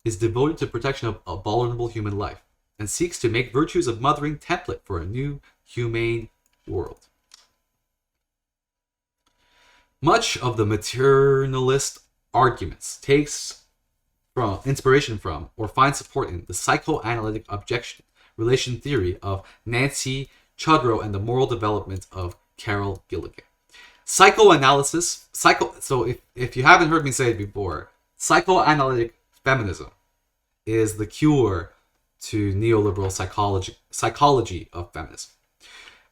is devoted to protection of a vulnerable human life and seeks to make virtues of mothering template for a new humane world. Much of the maternalist arguments takes inspiration from or finds support in the psychoanalytic objection relation theory of Nancy Chodrow and the moral development of Carol Gilligan. Psychoanalysis, so if you haven't heard me say it before, psychoanalytic feminism is the cure to neoliberal psychology of feminism.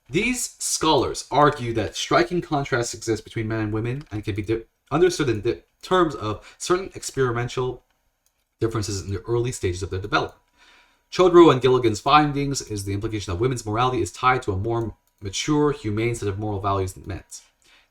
These scholars argue that striking contrasts exist between men and women and can be understood in terms of certain experimental differences in the early stages of their development. Chodrow and Gilligan's findings is the implication that women's morality is tied to a more mature, humane set of moral values than men's.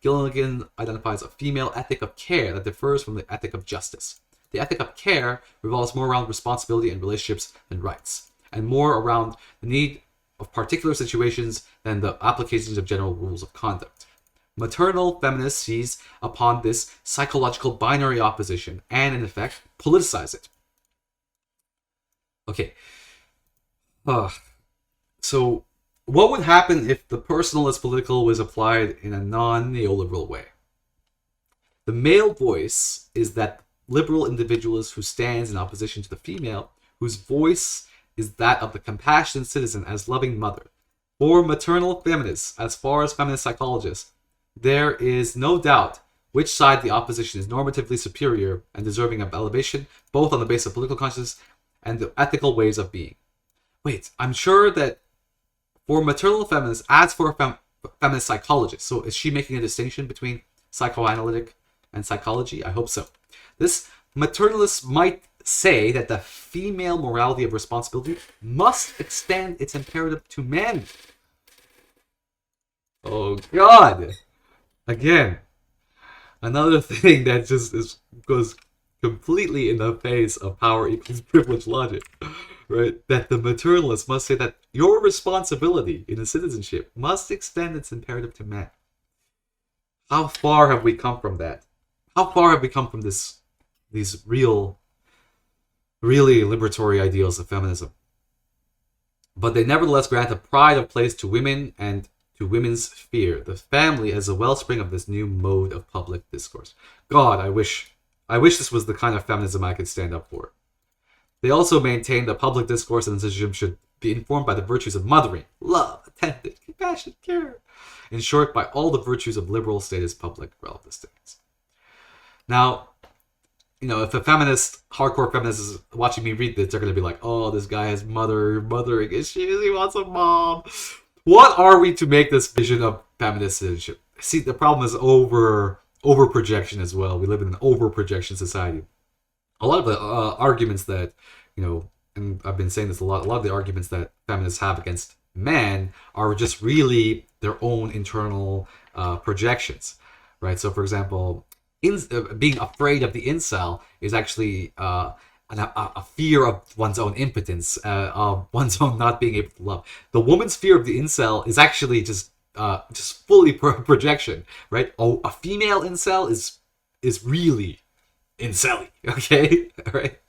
Gilligan identifies a female ethic of care that differs from the ethic of justice. The ethic of care revolves more around responsibility and relationships than rights, and more around the need of particular situations than the applications of general rules of conduct. Maternal feminists seize upon this psychological binary opposition and, in effect, politicize it. Okay. So, what would happen if the personalist political was applied in a non-neoliberal way? The male voice is that liberal individualist who stands in opposition to the female, whose voice is that of the compassionate citizen as loving mother. For maternal feminists, as far as feminist psychologists, there is no doubt which side the opposition is normatively superior and deserving of elevation, both on the basis of political consciousness and the ethical ways of being. Wait, I'm sure that for maternal feminists, as for feminist psychologists, so is she making a distinction between psychoanalytic and psychology? I hope so. This maternalist might say that the female morality of responsibility must extend its imperative to men. Oh God! Again, another thing that just goes completely in the face of power equals privilege logic, right? That the maternalist must say that your responsibility in a citizenship must extend its imperative to men. How far have we come from that? How far have we come from these really liberatory ideals of feminism? But they nevertheless grant a pride of place to women and to women's sphere, the family as a wellspring of this new mode of public discourse. God, I wish this was the kind of feminism I could stand up for. They also maintain the public discourse and decision should be informed by the virtues of mothering, love, attention, compassion, care. In short, by all the virtues of liberal status public relative statements. Now, if a hardcore feminist is watching me read this, they're going to be like, oh, this guy has mothering issues, he wants a mom. What are we to make this vision of feminist citizenship? See, the problem is over projection as well. We live in an over projection society. A lot of the arguments that, and I've been saying this a lot of the arguments that feminists have against men are just really their own internal projections, right? So, for example, being afraid of the incel is actually a fear of one's own impotence, of one's own not being able to love. The woman's fear of the incel is actually just fully projection, right? Oh, a female incel is really incelly, okay? All right.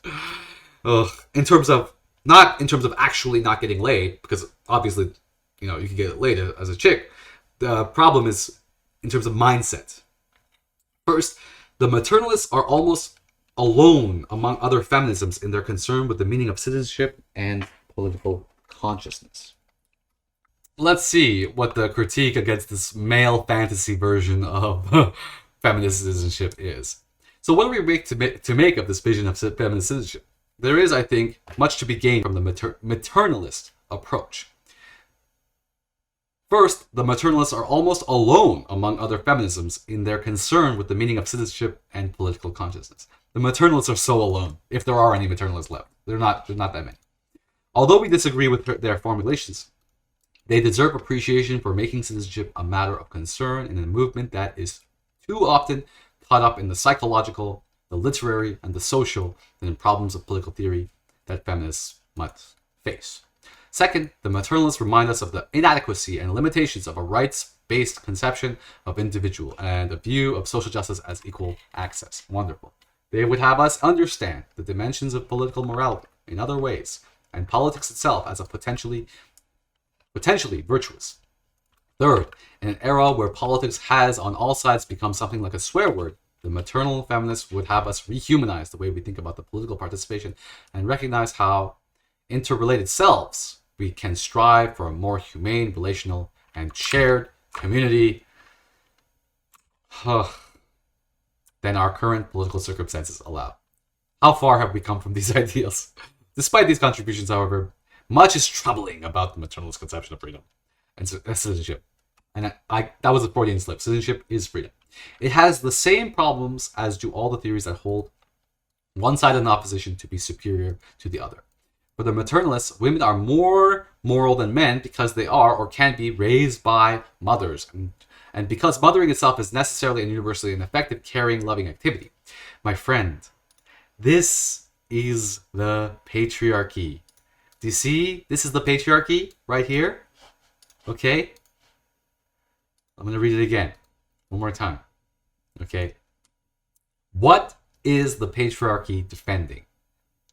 Not in terms of actually not getting laid, because obviously, you can get laid as a chick. The problem is in terms of mindset. First, the maternalists are almost alone among other feminisms in their concern with the meaning of citizenship and political consciousness. Let's see what the critique against this male fantasy version of feminist citizenship is. So what do we make to make of this vision of feminist citizenship? There is, I think, much to be gained from the maternalist approach. First, the maternalists are almost alone among other feminisms in their concern with the meaning of citizenship and political consciousness. The maternalists are so alone, if there are any maternalists left. They're not that many. Although we disagree with their formulations, they deserve appreciation for making citizenship a matter of concern in a movement that is too often caught up in the psychological, the literary, and the social than in problems of political theory that feminists must face. Second, the maternalists remind us of the inadequacy and limitations of a rights-based conception of individual and a view of social justice as equal access. Wonderful. They would have us understand the dimensions of political morality in other ways, and politics itself as a potentially virtuous. Third, in an era where politics has on all sides become something like a swear word, the maternal feminists would have us rehumanize the way we think about the political participation and recognize how interrelated selves we can strive for a more humane, relational, and shared community than our current political circumstances allow. How far have we come from these ideals? Despite these contributions, however, much is troubling about the maternalist conception of freedom and citizenship. And that was a Freudian slip. Citizenship is freedom. It has the same problems as do all the theories that hold one side of an opposition to be superior to the other. For the maternalists, women are more moral than men because they are or can be raised by mothers, and because mothering itself is necessarily and universally an effective, caring, loving activity. My friend, this is the patriarchy. Do you see? This is the patriarchy right here. Okay? I'm going to read it again. One more time. Okay? What is the patriarchy defending?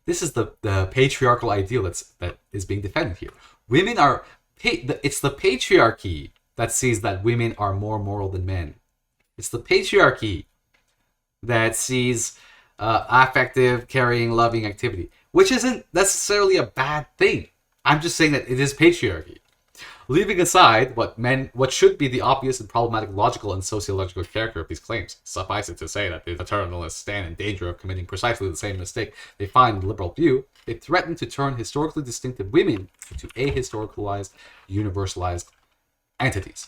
This is the patriarchal ideal that is being defended here. Women are... It's the patriarchy that sees that women are more moral than men. It's the patriarchy that sees affective, caring, loving activity, which isn't necessarily a bad thing. I'm just saying that it is patriarchy. Leaving aside what should be the obvious and problematic logical and sociological character of these claims, suffice it to say that the paternalists stand in danger of committing precisely the same mistake they find in the liberal view. They threaten to turn historically distinctive women into ahistoricalized, universalized entities.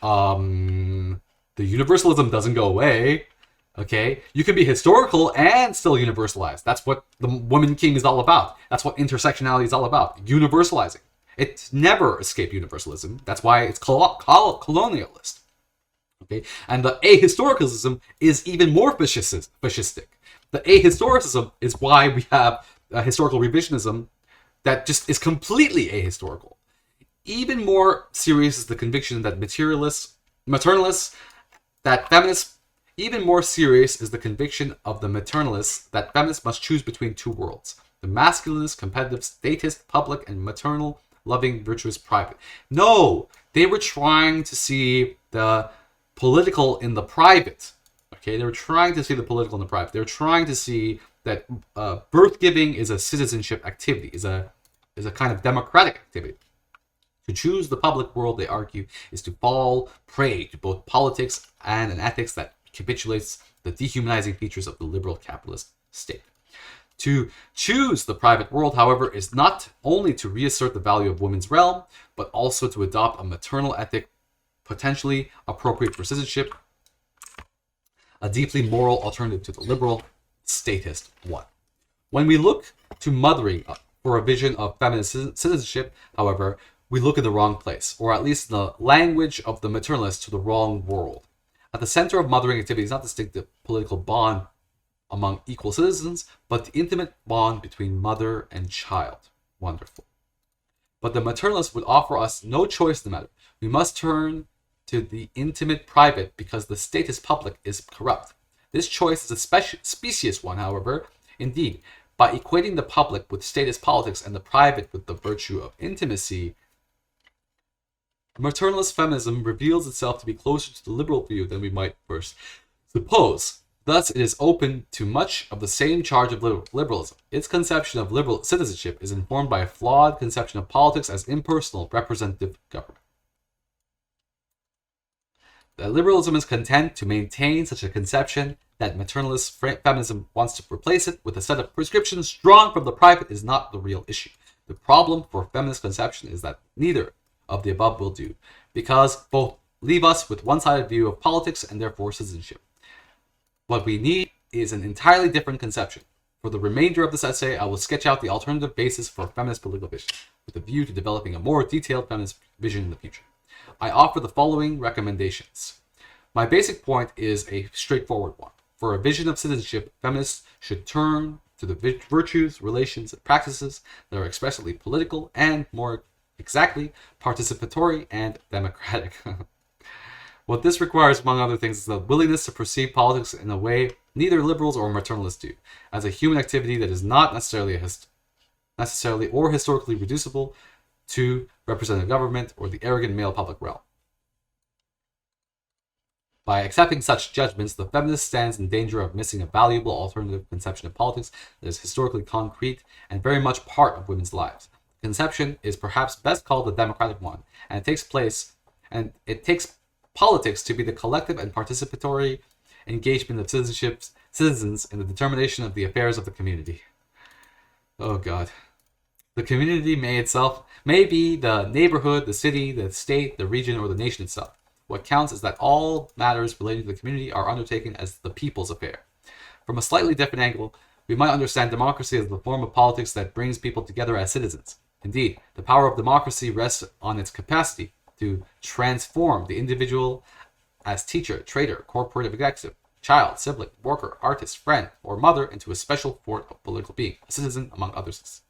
The universalism doesn't go away. Okay, you can be historical and still universalized. That's what the Woman King is all about. That's what intersectionality is all about. Universalizing. It never escaped universalism. That's why it's colonialist. Okay, and the ahistoricalism is even more fascistic. The ahistoricism is why we have historical revisionism that just is completely ahistorical. Even more serious is the conviction that maternalists, that feminists. Even more serious is the conviction of the maternalists that feminists must choose between two worlds: the masculinist, competitive, statist, public, and maternal, loving, virtuous, private. No, they were trying to see the political in the private. Okay, they were trying to see the political in the private. They were trying to see that birth giving is a citizenship activity, is a kind of democratic activity. To choose the public world, they argue, is to fall prey to both politics and an ethics that capitulates the dehumanizing features of the liberal capitalist state. To choose the private world, however, is not only to reassert the value of women's realm, but also to adopt a maternal ethic potentially appropriate for citizenship, a deeply moral alternative to the liberal statist one. When we look to mothering for a vision of feminist citizenship, however, we look in the wrong place, or at least in the language of the maternalists, to the wrong world. At the center of mothering activity is not the distinctive political bond among equal citizens, but the intimate bond between mother and child. Wonderful. But the maternalists would offer us no choice in the matter. We must turn to the intimate private because the statist public is corrupt. This choice is a specious one, however. Indeed, by equating the public with statist politics and the private with the virtue of intimacy, maternalist feminism reveals itself to be closer to the liberal view than we might first suppose. Thus, it is open to much of the same charge of liberalism. Its conception of liberal citizenship is informed by a flawed conception of politics as impersonal, representative government. That liberalism is content to maintain such a conception that maternalist feminism wants to replace it with a set of prescriptions drawn from the private is not the real issue. The problem for feminist conception is that neither of the above will do, because both leave us with one-sided view of politics and therefore citizenship. What we need is an entirely different conception. For the remainder of this essay, I will sketch out the alternative basis for feminist political vision, with a view to developing a more detailed feminist vision in the future. I offer the following recommendations. My basic point is a straightforward one. For a vision of citizenship, feminists should turn to the virtues, relations, and practices that are expressly political and, more exactly, participatory and democratic. What this requires, among other things, is the willingness to perceive politics in a way neither liberals or maternalists do, as a human activity that is not necessarily or historically reducible to representative government or the arrogant male public realm. By accepting such judgments, the feminist stands in danger of missing a valuable alternative conception of politics that is historically concrete and very much part of women's lives. The conception is perhaps best called the democratic one, and it takes politics to be the collective and participatory engagement of citizens in the determination of the affairs of the community. Oh God. The community may be the neighborhood, the city, the state, the region, or the nation itself. What counts is that all matters relating to the community are undertaken as the people's affair. From a slightly different angle, we might understand democracy as the form of politics that brings people together as citizens. Indeed, the power of democracy rests on its capacity to transform the individual as teacher, trader, corporate executive, child, sibling, worker, artist, friend, or mother into a special form of political being, a citizen among others.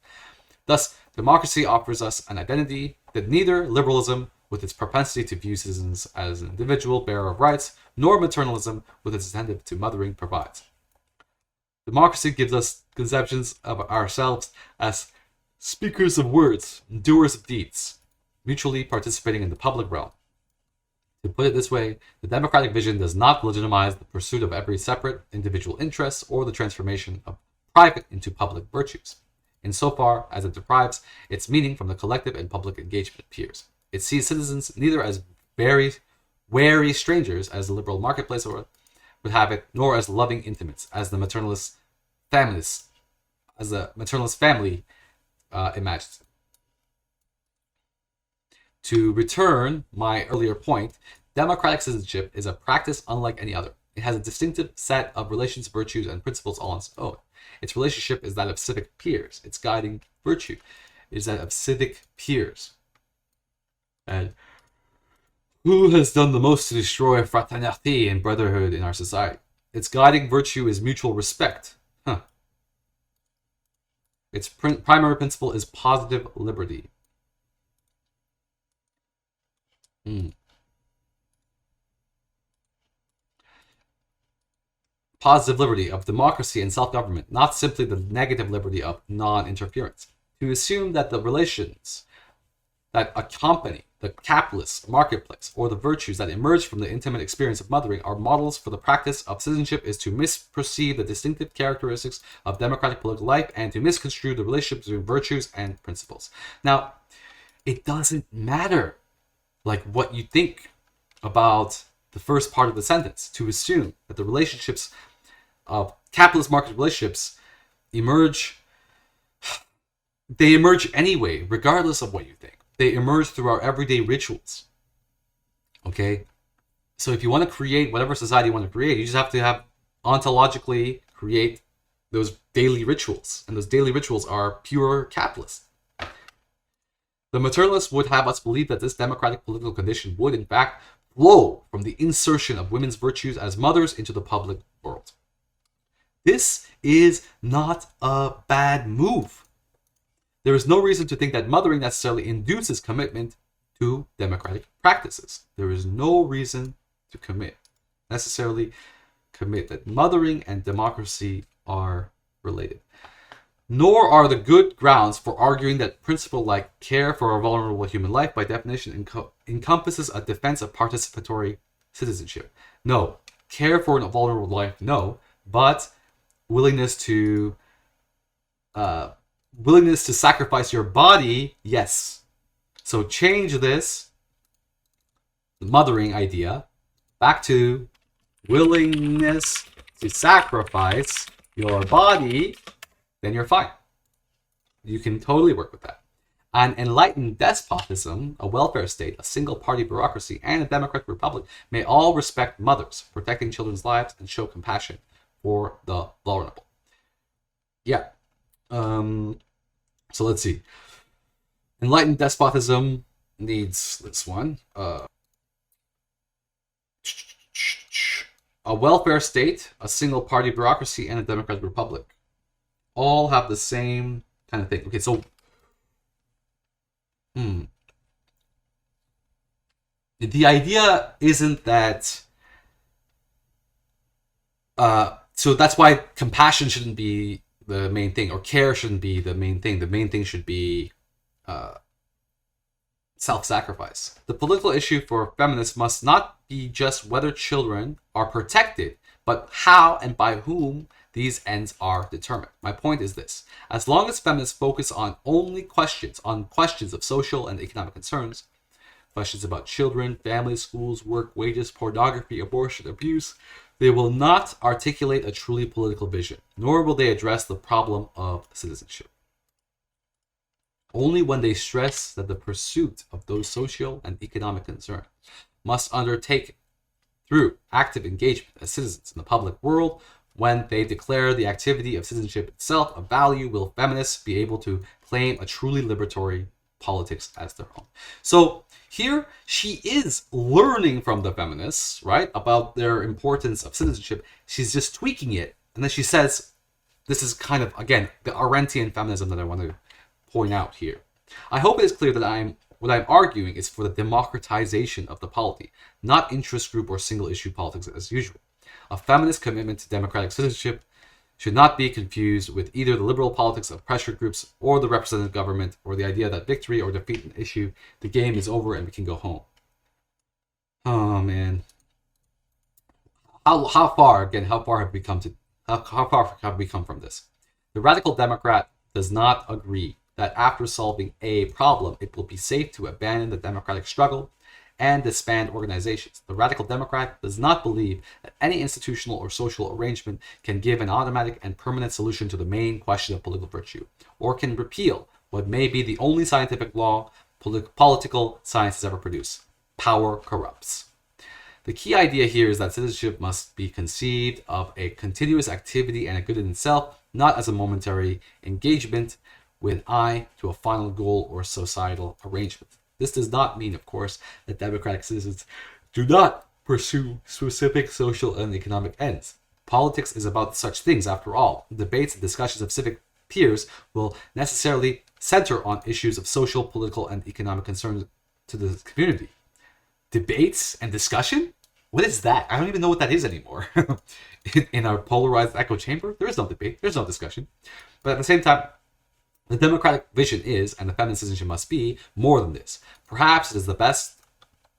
Thus, democracy offers us an identity that neither liberalism, with its propensity to view citizens as an individual bearer of rights, nor maternalism, with its incentive to mothering, provides. Democracy gives us conceptions of ourselves as speakers of words, doers of deeds, mutually participating in the public realm. To put it this way, the democratic vision does not legitimize the pursuit of every separate individual interest or the transformation of private into public virtues, insofar as it deprives its meaning from the collective and public engagement of peers. It sees citizens neither as very wary strangers, as the liberal marketplace would have it, nor as loving intimates, as the maternalist family imagines. To return my earlier point, democratic citizenship is a practice unlike any other. It has a distinctive set of relations, virtues, and principles all on its own. Its relationship is that of civic peers. Its guiding virtue is that of civic peers. And who has done the most to destroy fraternity and brotherhood in our society? Its guiding virtue is mutual respect. Its primary principle is positive liberty. Positive liberty of democracy and self-government, not simply the negative liberty of non-interference. To assume that the relations that accompany the capitalist marketplace or the virtues that emerge from the intimate experience of mothering are models for the practice of citizenship is to misperceive the distinctive characteristics of democratic political life and to misconstrue the relationship between virtues and principles. Now, it doesn't matter like what you think about the first part of the sentence, to assume that the relationships of capitalist market relationships emerge anyway, regardless of what you think. They emerge through our everyday rituals. Okay? So if you want to create whatever society you want to create, you just have to ontologically create those daily rituals. And those daily rituals are pure capitalist. The materialists would have us believe that this democratic political condition would, in fact, flow from the insertion of women's virtues as mothers into the public world. This is not a bad move. There is no reason to think that mothering necessarily induces commitment to democratic practices. There is no reason to necessarily commit that mothering and democracy are related. Nor are the good grounds for arguing that principle like care for a vulnerable human life by definition encompasses a defense of participatory citizenship. No. Care for a vulnerable life, no. But willingness to sacrifice your body, yes. So change this, the mothering idea, back to willingness to sacrifice your body, then you're fine. You can totally work with that. An enlightened despotism, a welfare state, a single-party bureaucracy, and a democratic republic may all respect mothers, protecting children's lives, and show compassion for the vulnerable. Yeah. So let's see. Enlightened despotism needs this one. A welfare state, a single-party bureaucracy, and a democratic republic all have the same kind of thing. Okay, so the idea isn't that so that's why compassion shouldn't be the main thing, or care shouldn't be the main thing. The main thing should be self-sacrifice. The political issue for feminists must not be just whether children are protected, but how and by whom these ends are determined. My point is this: as long as feminists focus on questions of social and economic concerns, questions about children, families, schools, work, wages, pornography, abortion, abuse, they will not articulate a truly political vision, nor will they address the problem of citizenship. Only when they stress that the pursuit of those social and economic concerns must undertake through active engagement as citizens in the public world, when they declare the activity of citizenship itself a value, will feminists be able to claim a truly liberatory politics as their own. So here she is learning from the feminists, right, about their importance of citizenship. She's just tweaking it. And then she says, this is kind of, again, the Arendtian feminism that I want to point out here. I hope it is clear that what I'm arguing is for the democratization of the polity, not interest group or single issue politics as usual. A feminist commitment to democratic citizenship should not be confused with either the liberal politics of pressure groups or the representative government, or the idea that victory or defeat an issue, the game is over and we can go home. Oh man, how far again? How far have we come from this? The radical Democrat does not agree that after solving a problem, it will be safe to abandon the democratic struggle and disband organizations. The radical Democrat does not believe that any institutional or social arrangement can give an automatic and permanent solution to the main question of political virtue, or can repeal what may be the only scientific law political science has ever produced. Power corrupts. The key idea here is that citizenship must be conceived of a continuous activity and a good in itself, not as a momentary engagement with an eye to a final goal or societal arrangement. This does not mean, of course, that democratic citizens do not pursue specific social and economic ends. Politics is about such things, after all. Debates and discussions of civic peers will necessarily center on issues of social, political, and economic concerns to the community. Debates and discussion? What is that? I don't even know what that is anymore. In our polarized echo chamber, there is no debate, there's no discussion. But at the same time, the democratic vision is, and the feminist citizenship must be, more than this. Perhaps it is the best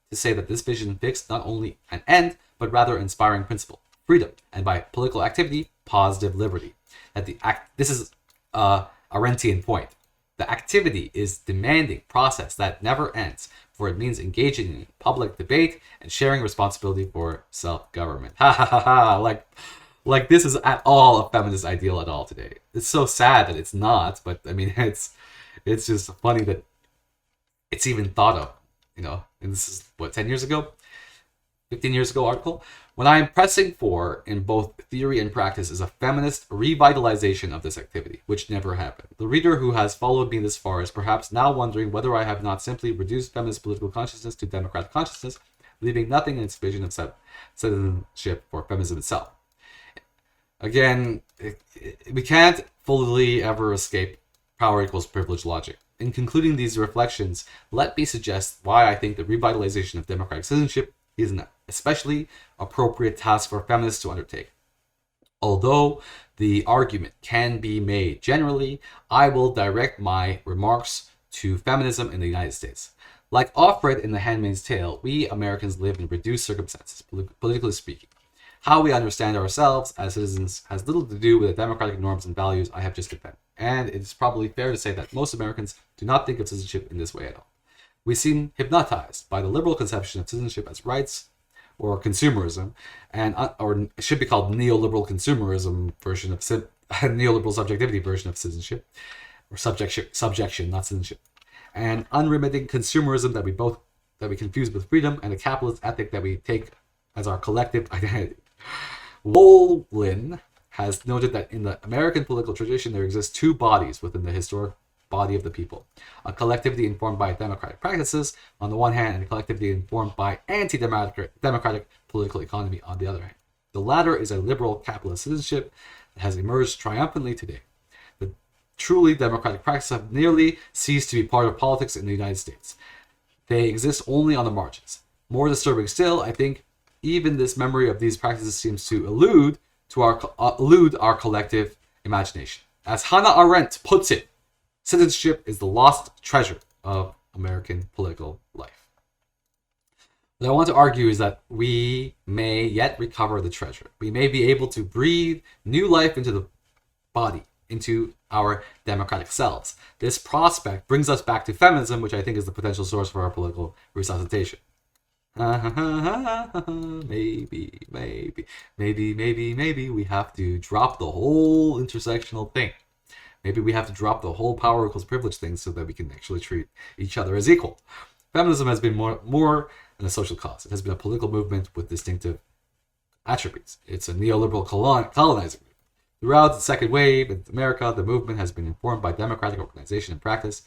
to say that this vision fixed not only an end, but rather inspiring principle, freedom, and by political activity, positive liberty. This is a Arendtian point. The activity is demanding process that never ends, for it means engaging in public debate and sharing responsibility for self-government. Ha ha ha ha! Like this is at all a feminist ideal at all today. It's so sad that it's not, but I mean it's just funny that it's even thought of, and this is what, 10 years ago? 15 years ago article. What I am pressing for in both theory and practice is a feminist revitalization of this activity, which never happened. The reader who has followed me this far is perhaps now wondering whether I have not simply reduced feminist political consciousness to democratic consciousness, leaving nothing in its vision of citizenship for feminism itself. Again, we can't fully ever escape power equals privilege logic. In concluding these reflections, let me suggest why I think the revitalization of democratic citizenship is an especially appropriate task for feminists to undertake. Although the argument can be made generally, I will direct my remarks to feminism in the United States. Like Offred in The Handmaid's Tale, we Americans live in reduced circumstances, politically speaking. How we understand ourselves as citizens has little to do with the democratic norms and values I have just defended. And it is probably fair to say that most Americans do not think of citizenship in this way at all. We seem hypnotized by the liberal conception of citizenship as rights or consumerism, or it should be called neoliberal consumerism version of neoliberal subjectivity version of citizenship, or subjection, not citizenship, and unremitting consumerism that we confuse with freedom, and a capitalist ethic that we take as our collective identity. Wolin has noted that in the American political tradition there exist two bodies within the historic body of the people. A collectivity informed by democratic practices on the one hand, and a collectivity informed by anti-democratic political economy on the other hand. The latter is a liberal capitalist citizenship that has emerged triumphantly today. The truly democratic practices have nearly ceased to be part of politics in the United States. They exist only on the margins. More disturbing still, I think, even this memory of these practices seems to elude our collective imagination. As Hannah Arendt puts it, citizenship is the lost treasure of American political life. What I want to argue is that we may yet recover the treasure. We may be able to breathe new life into the body, into our democratic selves. This prospect brings us back to feminism, which I think is the potential source for our political resuscitation. Maybe we have to drop the whole intersectional thing. Maybe we have to drop the whole power equals privilege thing so that we can actually treat each other as equal. Feminism has been more than a social cause. It has been a political movement with distinctive attributes. It's a neoliberal colonizing movement. Throughout the second wave in America, the movement has been informed by democratic organization and practice,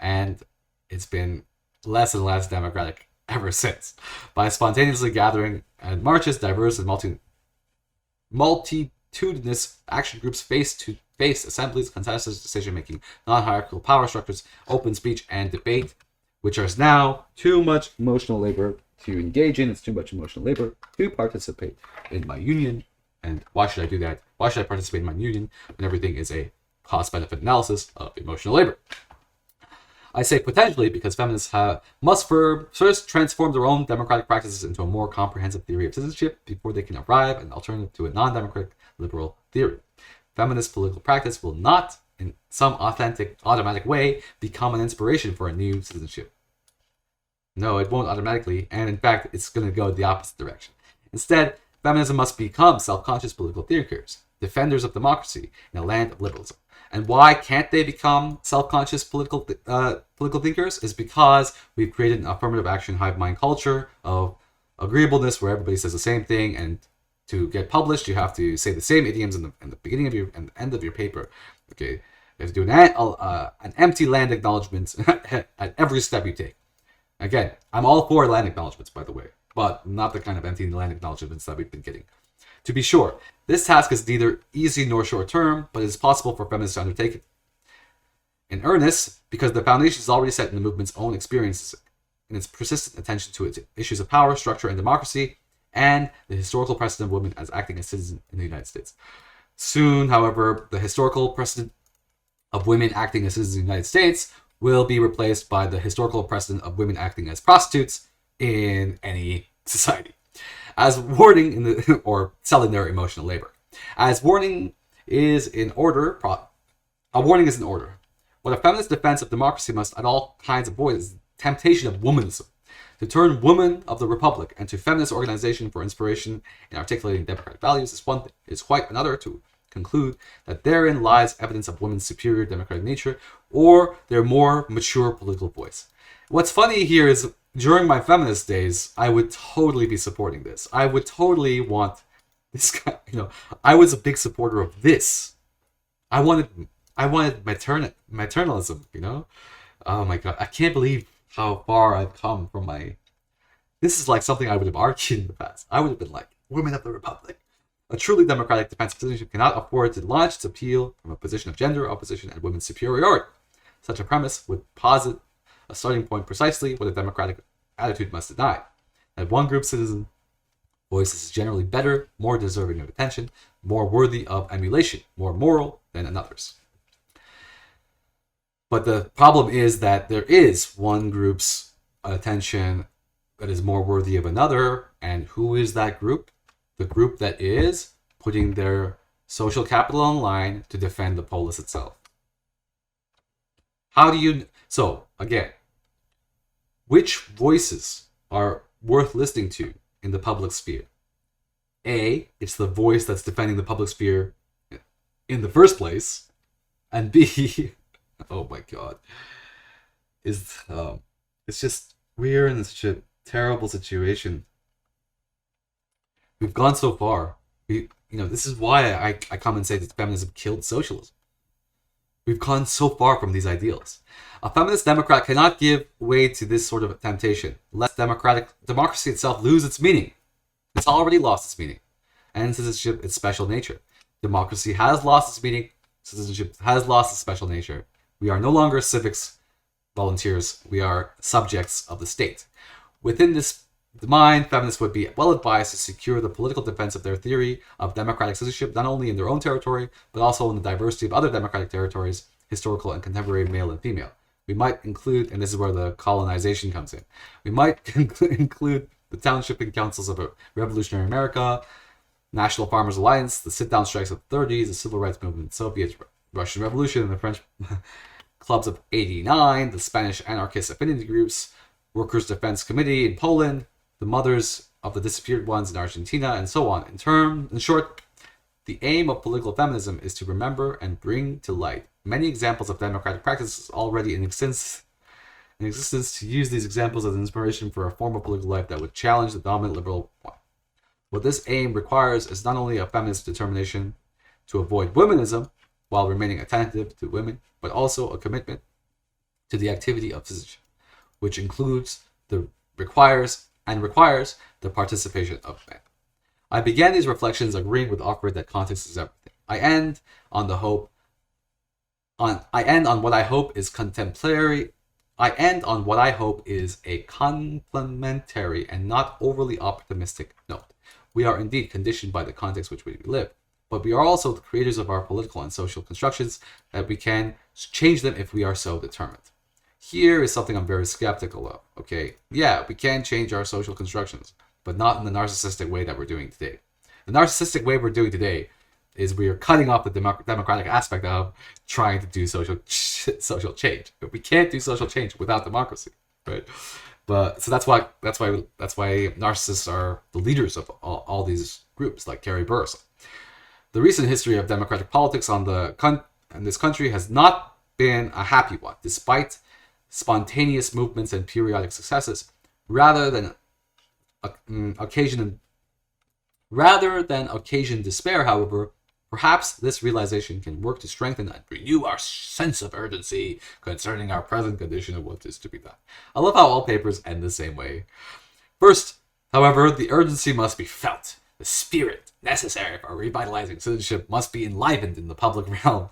and it's been less and less democratic ever since. By spontaneously gathering at marches, diverse and multitudinous action groups face-to-face assemblies, consensus decision-making, non-hierarchical power structures, open speech, and debate, which is now too much emotional labor to engage in. It's too much emotional labor to participate in my union. And why should I do that? Why should I participate in my union when everything is a cost-benefit analysis of emotional labor? I say potentially because feminists must first transform their own democratic practices into a more comprehensive theory of citizenship before they can arrive at an alternative to a non-democratic liberal theory. Feminist political practice will not, in some authentic, automatic way, become an inspiration for a new citizenship. No, it won't automatically, and in fact, it's going to go the opposite direction. Instead, feminism must become self-conscious political thinkers, defenders of democracy in a land of liberalism. And why can't they become self-conscious political thinkers? Is because we've created an affirmative action hive mind culture of agreeableness where everybody says the same thing, and to get published, you have to say the same idioms in the beginning of your and the end of your paper. Okay, you have to do an empty land acknowledgement at every step you take. Again, I'm all for land acknowledgements, by the way, but not the kind of empty land acknowledgements that we've been getting. To be sure, this task is neither easy nor short-term, but it is possible for feminists to undertake it in earnest because the foundation is already set in the movement's own experiences, in its persistent attention to its issues of power, structure, and democracy, and the historical precedent of women as acting as citizens in the United States. Soon, however, the historical precedent of women acting as citizens in the United States will be replaced by the historical precedent of women acting as prostitutes in any society, as warning or selling their emotional labor. As warning is in order, a warning is in order. What a feminist defense of democracy must at all kinds avoid is the temptation of womanism, to turn women of the republic and to feminist organization for inspiration in articulating democratic values is one thing. It is quite another to conclude that therein lies evidence of women's superior democratic nature or their more mature political voice. What's funny here is during my feminist days, I would totally be supporting this. I would totally want this guy, I was a big supporter of this. I wanted maternalism, Oh my god, I can't believe how far I've come from this is like something I would have argued in the past. I would have been like, women of the republic. A truly democratic defense of citizenship cannot afford to launch its appeal from a position of gender opposition and women's superiority. Such a premise would posit a starting point precisely what a democratic attitude must deny. That one group citizen voice is generally better, more deserving of attention, more worthy of emulation, more moral than another's. But the problem is that there is one group's attention that is more worthy of another, and who is that group? The group that is putting their social capital on line to defend the polis itself. So, again, which voices are worth listening to in the public sphere? A, it's the voice that's defending the public sphere in the first place, and B, oh my god, it's just we're in such a terrible situation. We've gone so far. This is why I come and say that feminism killed socialism. We've gone so far from these ideals. A feminist democrat cannot give way to this sort of temptation, lest democracy itself lose its meaning. It's already lost its meaning, and citizenship its special nature. Democracy has lost its meaning. Citizenship has lost its special nature. We are no longer civics volunteers. We are subjects of the state. Within this mind, feminists would be well advised to secure the political defense of their theory of democratic citizenship, not only in their own territory, but also in the diversity of other democratic territories, historical and contemporary male and female. We might include, and this is where the colonization comes in, we might include the township and councils of revolutionary America, National Farmers Alliance, the sit-down strikes of the 30s, the civil rights movement, the Soviet Russian Revolution, and the French clubs of '89, the Spanish anarchist affinity groups, Workers' Defense Committee in Poland, the mothers of the disappeared ones in Argentina, and so on. In short, the aim of political feminism is to remember and bring to light many examples of democratic practices already in existence, to use these examples as an inspiration for a form of political life that would challenge the dominant liberal one. What this aim requires is not only a feminist determination to avoid womanism while remaining attentive to women, but also a commitment to the activity of citizenship, which requires the participation of men. I began these reflections agreeing with Offred that context is everything. I end on what I hope is a complementary and not overly optimistic note. We are indeed conditioned by the context which we live, but we are also the creators of our political and social constructions that we can change them if we are so determined. Here is something I'm very skeptical of, okay? Yeah, we can change our social constructions, but not in the narcissistic way that we're doing today. The narcissistic way we're doing today is we are cutting off the democratic aspect of trying to do social change. But we can't do social change without democracy, right? But so that's why narcissists are the leaders of all these groups, like Kerry Burris. The recent history of democratic politics in this country has not been a happy one, despite spontaneous movements and periodic successes. Rather than occasion despair, however, perhaps this realization can work to strengthen and renew our sense of urgency concerning our present condition of what is to be done. I love how all papers end the same way. First, however, the urgency must be felt. The spirit necessary for revitalizing citizenship must be enlivened in the public realm.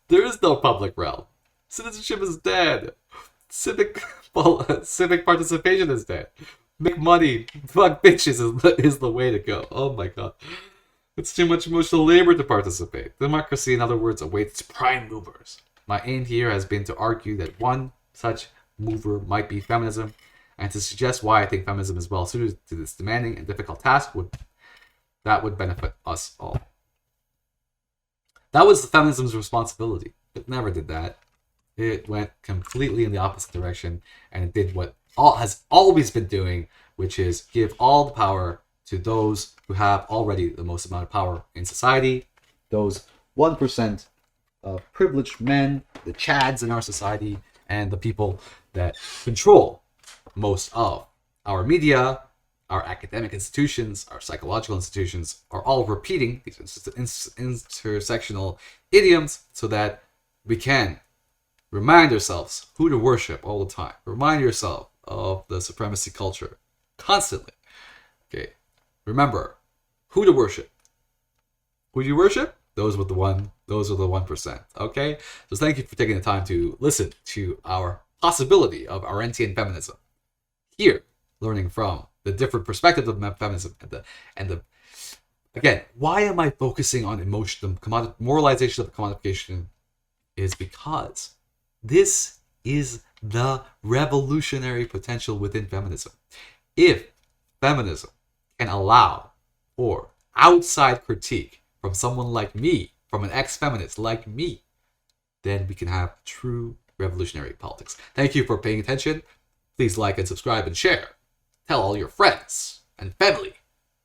There is no public realm. Citizenship is dead. Civic participation is dead. Make money, fuck bitches is the way to go. Oh my god. It's too much emotional labor to participate. Democracy, in other words, awaits prime movers. My aim here has been to argue that one such mover might be feminism, and to suggest why I think feminism is well suited to this demanding and difficult task that would benefit us all. That was feminism's responsibility. It never did that. It went completely in the opposite direction, and it did what has always been doing, which is give all the power to those who have already the most amount of power in society, those 1% of privileged men, the chads in our society, and the people that control most of our media, our academic institutions, our psychological institutions, are all repeating these intersectional idioms so that we can remind ourselves who to worship all the time. Remind yourself of the supremacy culture constantly. Okay. Remember who to worship. Who do you worship? Those are the 1%. Okay? So thank you for taking the time to listen to our possibility of Arendtian feminism. Here, learning from the different perspectives of feminism and the again, why am I focusing on emotion, the moralization of the commodification is because this is the revolutionary potential within feminism. If feminism can allow for outside critique from someone like me, from an ex-feminist like me, then we can have true revolutionary politics. Thank you for paying attention. Please like and subscribe and share. Tell all your friends and family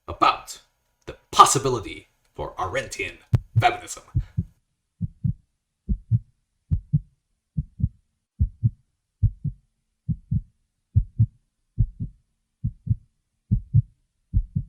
about the possibility for Arendtian feminism.